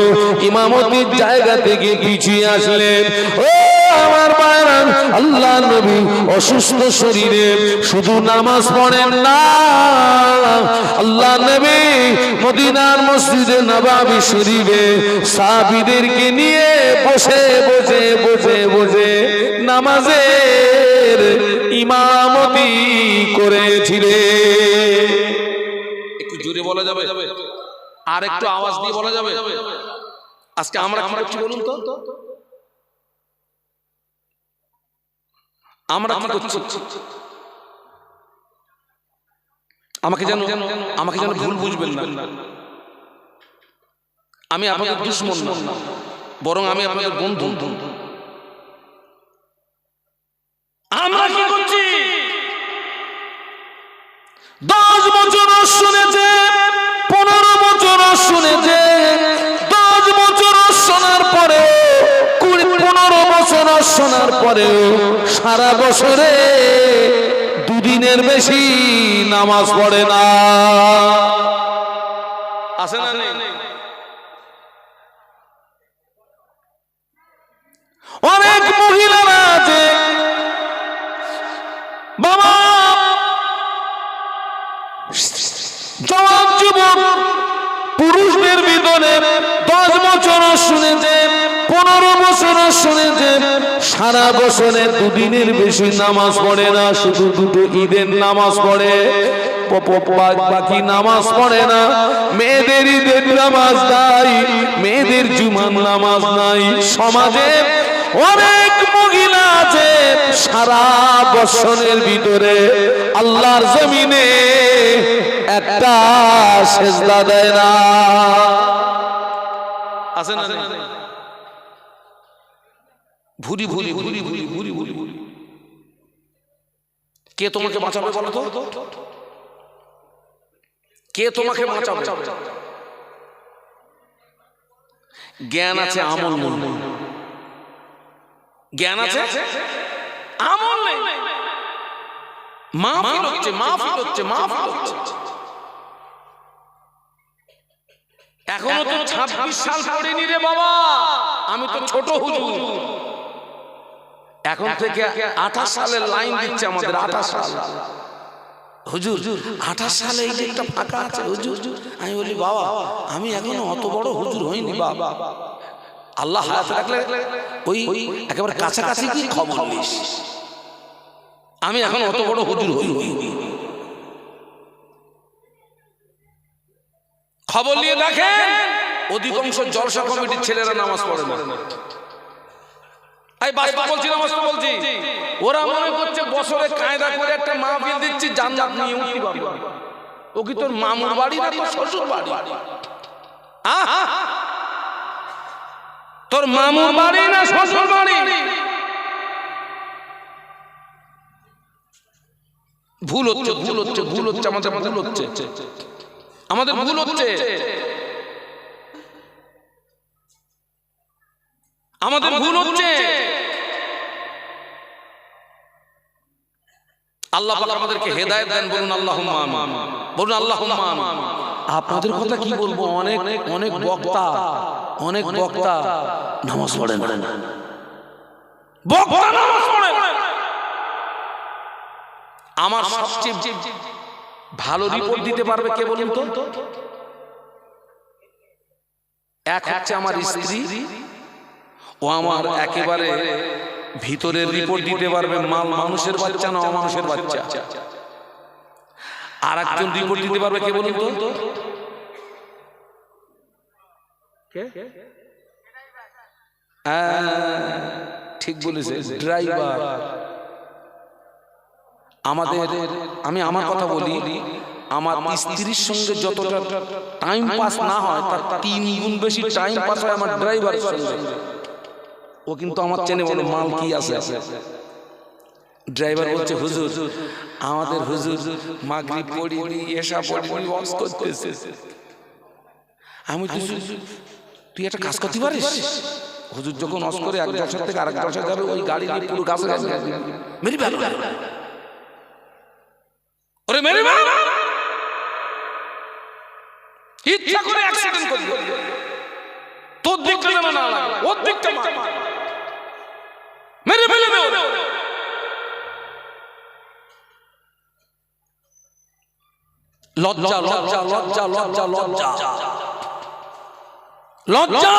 [SPEAKER 1] ইমামতির জায়গা থেকে পিছিয়ে আসলেন। ও আমার ভাইরা, আল্লাহ নবী অসুস্থ শরীরে শুধু নামাজ পড়েন না, আল্লাহ নবী মদিনার মসজিদে নববী শরীফে সাহাবীদেরকে নিয়ে বসে বসে বসে বসে নামাজের ইমামতি করেছিলেন।
[SPEAKER 2] একটু জোরে বলা যাবে আর একটু আওয়াজ দিয়ে বলা যাবে? আজকে আমরা কি করছি বলুন তো? আমরা কি করছি? আমাকে যেন ভুল বুঝবেন না। আমি আপনাদের দুশমন না, বরং আমি আপনাদের বন্ধু। আমরা কি করছি?
[SPEAKER 1] 10 বছর শুনেছে, 15 বছর শুনেছে, 10 বছর শোনার পরে 15 বছর শোনার পরেও সারা বছরে দুদিনের বেশি নামাজ পড়ে না।
[SPEAKER 2] আছে না নেই?
[SPEAKER 1] অনেক মহিলারা আছে বাবা, জওয়ান যুবক পুরুষদের ভিতরে 10 বছর শুনেছে, 15 বছর শুনেছে, সারা বছরে দুদিনের বেশি নামাজ পড়ে না, শুধু দুটো ঈদের নামাজ পড়ে, বাকি নামাজ পড়ে না। মেয়েদের ঈদের নামাজ নাই, মেয়েদের জুমার নামাজ নাই। সমাজে অনেক মহিলা আছে সারা বছরের ভিতরে আল্লাহর জমিনে একটা সেজদা দেয় না।
[SPEAKER 2] আছে না? ভুরি ভুরি ভুরি ভুরি ভুরি ভুরি ভুরি। কে তোমাকে বাঁচাবে বলো তো? কে তোমাকে বাঁচাবে? জ্ঞান আছে, আমল নেই। জ্ঞান আছে, আমল নেই। মাহফিল হচ্ছে, মাহফিল হচ্ছে, মাহফিল হচ্ছে। এখনো তো 26 সাল পড়েনি রে বাবা, আমি তো ছোট হুজুর। এখন থেকে 28 সালের লাইন দিচ্ছে আমাদের। 28 সাল হুজুর, 28 সালে এই যে একটা ফাঁকা আছে হুজুর। আমি বলি বাবা, আমি এখনো অত বড় হুজুর হইনি বাবা। আল্লাহ হায়াত রাখলে ওই একেবারে কাছাকাছি কি খবর নিস। আমি এখন অত বড় হুজুর হইনি। খবর নিয়ে দেখেন অধিকাংশ জলসা কমিটির ছেলেরা নামাজ পড়ে না। এই বাস্তব বলছি না বাস্তব বলছি, ওরা মনে করছে বছরে কায়দা করে একটা মাহফিল দিচ্ছি জান্নাত নিয়ে উঠতে পারবে। ও কি তোর মামুর বাড়ি না তোর শ্বশুর বাড়ি? তোর মামুর বাড়ি না শ্বশুর বাড়ি? ভুল হচ্ছে, ভুল হচ্ছে, ভুল হচ্ছে, আমাদের ভুল হচ্ছে, আমাদের ভুল হচ্ছে, আমাদের ভুল হচ্ছে। আল্লাহ পাক আমাদেরকে হেদায়েত দেন, বলুন আল্লাহুম্মা আমিন, বলুন আল্লাহুম্মা আমিন। আপনাদের কথা কি বলবো, অনেক অনেক বক্তা, অনেক বক্তা নামাজ পড়েন, বক্তা নামাজ পড়েন। আমার সবচেয়ে ভালো রিপোর্ট দিতে পারবে কে বলুন তো? এক হচ্ছে আমার স্ত্রী, ও আমার একেবারে ভিতরের রিপোর্ট দিতে পারবে, মানুষের বাচ্চা না অমানুষের বাচ্চা। আর একজন রিপোর্ট দিতে পারবে কে বলুন তো? ঠিক বলেছে, ড্রাইভার। আমাদের, আমি আমার কথা বলি, আমার স্ত্রীর সঙ্গে যতটা টাইম পাস না হয় তার 3 গুণ বেশি টাইম পাস হয় আমার ড্রাইভারের সঙ্গে। ও কিন্তু আমার চেনে, বলে মাল কি আছে। ড্রাইভার বলছে হুজুর, আমাদের হুজুর মাগরিব পড়িনি, এশা পড়িনি, ওয়াজ করতেছে। আমি তো, তুই একটা কাজ করতে পারিস? হুজুর যখন ওয়াজ করে এক জলসা থেকে আরেক জলসা যাবে, ওই গাড়ি নিয়ে পুরো গাছে গাছে মেরি ভালো, ওরে মেরি ভালো, ইচ্ছা করে অ্যাক্সিডেন্ট করবে, তোর দিকটা যেন না লাগে, ওর দিকটা মেরে ফেলে দে। লজ্জা লজ্জা লজ্জা লজ্জা লজ্জা লজ্জা।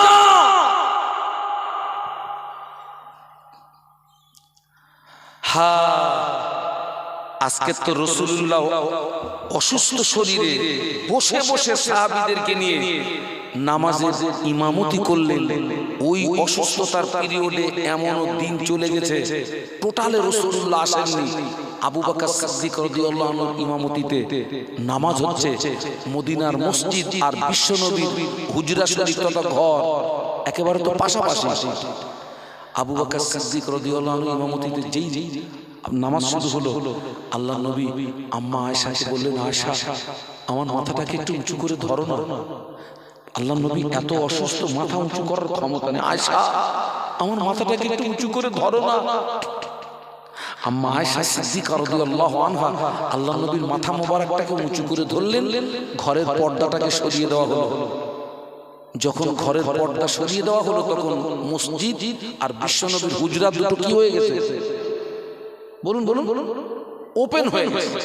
[SPEAKER 2] আজকে তো রাসূলুল্লাহ অসুস্থ শরীরে বসে বসে সাহাবীদেরকে নিয়ে নামাজের ইমামতি করলেন। ওই অসুস্থতার পিরিয়ডে এমনও দিন চলে গেছে টোটালে রাসূলুল্লাহ আসেননি। আবু বকর সিদ্দিক রাদিয়াল্লাহু আনহুর ইমামতিতে নামাজ হচ্ছে। মদিনার মসজিদ আর বিশ্বনবীর হুজরা শরীফ তথা ঘর একেবারে তো পাশাপাশি। আবু বকর সিদ্দিক রাদিয়াল্লাহু আনহু ইমামতিতে যেই নামাজ শুরু হলো, আল্লাহর নবী আম্মা আয়েশাকে বললেন, আয়েশা আমার মাথাটাকে একটু উঁচু করে ধরো না। আল্লাহর নবী এত অসুস্থ, মাথা উঁচু করার ক্ষমতা নেই। আয়েশা আমার মাথাটাকে একটু উঁচু করে ধরো না। আম্মা আয়েশা সিদ্দিকা রাদিয়াল্লাহু আনহা আল্লাহর নবীর মাথা মোবারকটাকে উঁচু করে ধরলেন। ঘরের পর্দাটাকে সরিয়ে দেওয়া হলো। যখন ঘরের পর্দা সরিয়ে দেওয়া হলো, তখন মসজিদ আর বিশ্বনবীর হুজরা দুটো কি হয়ে গেছে? বলুন বলুন, ওপেন হয়ে গেছে।